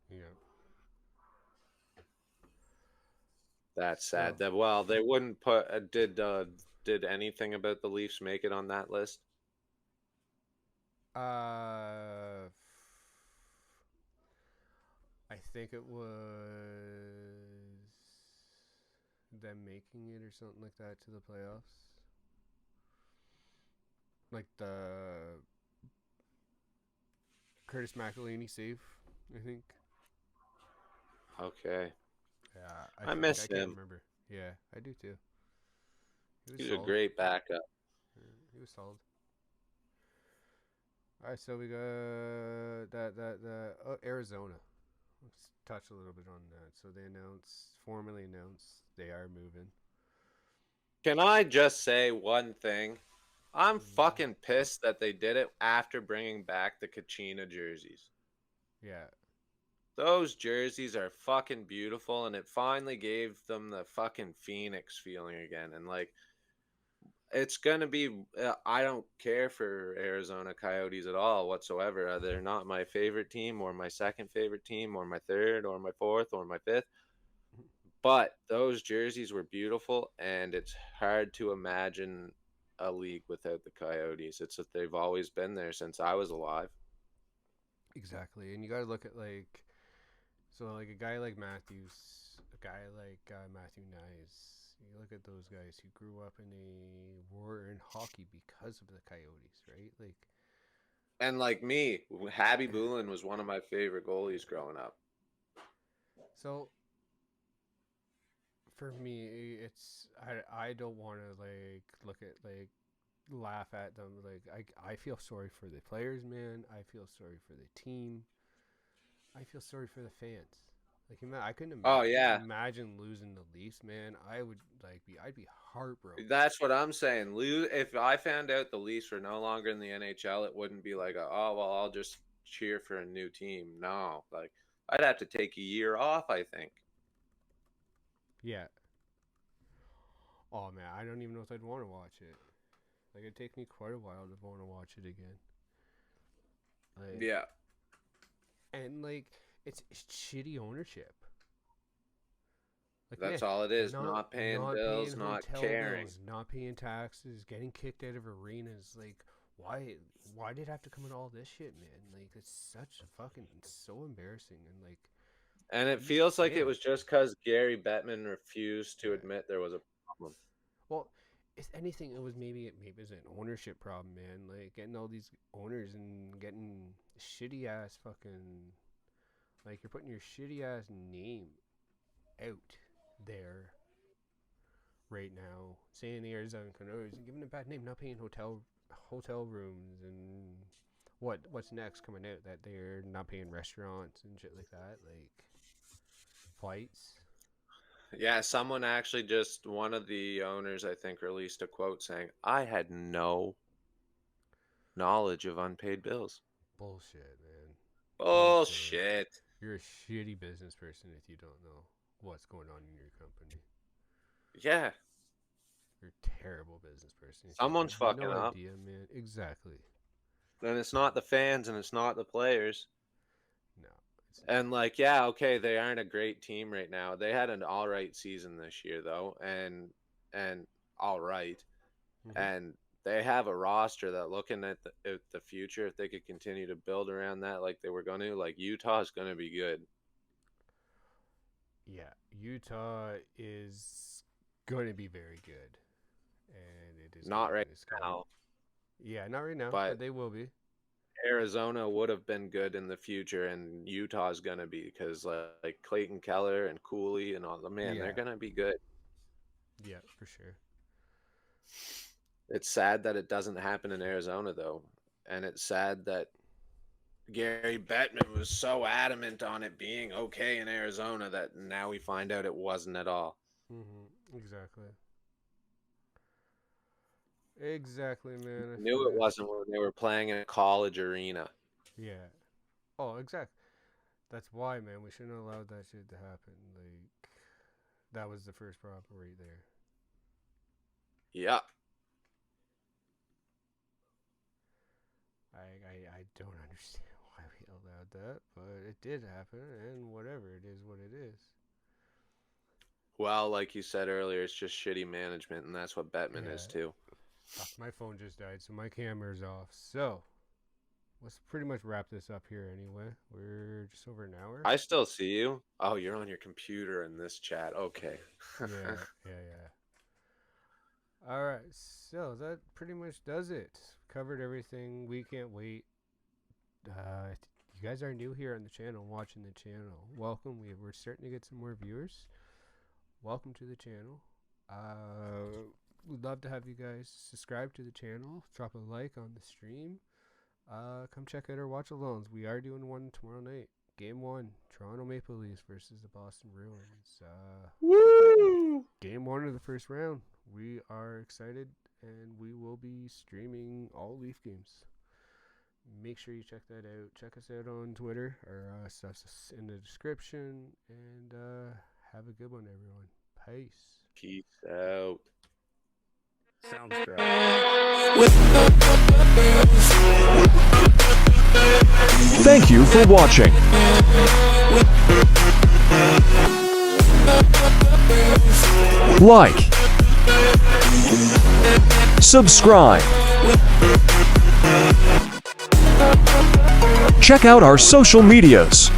Yeah. That's sad. Well, they wouldn't put. Did anything about the Leafs make it on that list? I think it was them making it or something like that to the playoffs. Like the Curtis McElhinney save, I think. Okay. Yeah, I miss I can't him. remember. Yeah, I do too. He's a great backup. Yeah, he was solid. All right, so we got Arizona. Let's touch a little bit on that. So they formally announced they are moving. Can I just say one thing? I'm fucking pissed that they did it after bringing back the Kachina jerseys. Yeah. Those jerseys are fucking beautiful, and it finally gave them the fucking Phoenix feeling again. And, like, it's going to be, I don't care for Arizona Coyotes at all whatsoever. They're not my favorite team or my second favorite team or my third or my fourth or my fifth. But those jerseys were beautiful, and it's hard to imagine a league without the Coyotes. It's that they've always been there since I was alive. Exactly. And you got to look at, like, so, like, a guy like Matthews, a guy like Matthew Nyes, you look at those guys who grew up in were in hockey because of the Coyotes, right? Like, and like me, Habby Boulin was one of my favorite goalies growing up. So, for me, it's I don't want to, like, look at, like, laugh at them. Like, I feel sorry for the players, man. I feel sorry for the team. I feel sorry for the fans. Like, I couldn't imagine losing the Leafs, man. I would I'd be heartbroken. That's what I'm saying. If I found out the Leafs were no longer in the NHL, it wouldn't be like, oh well, I'll just cheer for a new team. No, like, I'd have to take a year off, I think. Yeah. Oh man, I don't even know if I'd want to watch it. Like, it'd take me quite a while to want to watch it again. Like, yeah. And, like, it's shitty ownership. Like, that's all it is. Not paying bills, not caring. Bills, not paying taxes, getting kicked out of arenas. Like, why did it have to come in all this shit, man? Like, it's so embarrassing. And it feels like it was just because Gary Bettman refused to admit there was a problem. Well, if anything, maybe it was an ownership problem, man. Like, getting all these owners and getting shitty ass fucking, like, you're putting your shitty ass name out there right now, saying the Arizona Coyotes and giving a bad name, not paying hotel rooms, and what's next coming out that they're not paying restaurants and shit like that, like flights. Yeah, someone actually one of the owners, I think, released a quote saying, I had no knowledge of unpaid bills. Bullshit, man. Bullshit. You're a shitty business person if you don't know what's going on in your company. Yeah. You're a terrible business person. Someone's You have fucking no up. idea, man. Exactly. And it's not the fans and it's not the players. No. And like, yeah, okay, they aren't a great team right now. They had an all right season this year though, and all right. Mhm. And they have a roster that, looking at the future, if they could continue to build around that like they were going to, like, Utah's going to be good. Yeah, Utah is going to be very good, and it is Not going right to score. now, Yeah, not right now, but but they will be. Arizona would have been good in the future, and Utah's going to be, because like Clayton Keller and Cooley and all the man, Yeah. they're going to be good. Yeah, for sure. It's sad that it doesn't happen in Arizona though, and it's sad that Gary Bettman was so adamant on it being okay in Arizona that now we find out it wasn't at all. Exactly. Exactly, man. I Knew feel it ya. wasn't when they were playing in a college arena. Yeah. Oh, exactly. That's why, man. We shouldn't have allowed that shit to happen. Like, that was the first problem right there. Yeah. I don't understand why we allowed that, but it did happen, and whatever, it is what it is. Well, like you said earlier, it's just shitty management, and that's what Bettman is too. Fuck, my phone just died, so my camera's off. So, let's pretty much wrap this up here anyway. We're just over an hour. I still see you. Oh, you're on your computer in this chat. Okay. Yeah. All right, so that pretty much does it. Covered everything. We can't wait. You guys are new here on the channel, watching the channel. Welcome. We're starting to get some more viewers. Welcome to the channel. We'd love to have you guys subscribe to the channel. Drop a like on the stream. Come check out our watch alongs. We are doing one tomorrow night. Game 1, Toronto Maple Leafs versus the Boston Bruins. Woo! Game 1 of the first round. We are excited, and we will be streaming all Leaf games. Make sure you check that out. Check us out on Twitter. Our stuff's in the description. And have a good one, everyone. Peace. Peace out. Sounds great. Thank you for watching. Like, subscribe. Check out our social medias.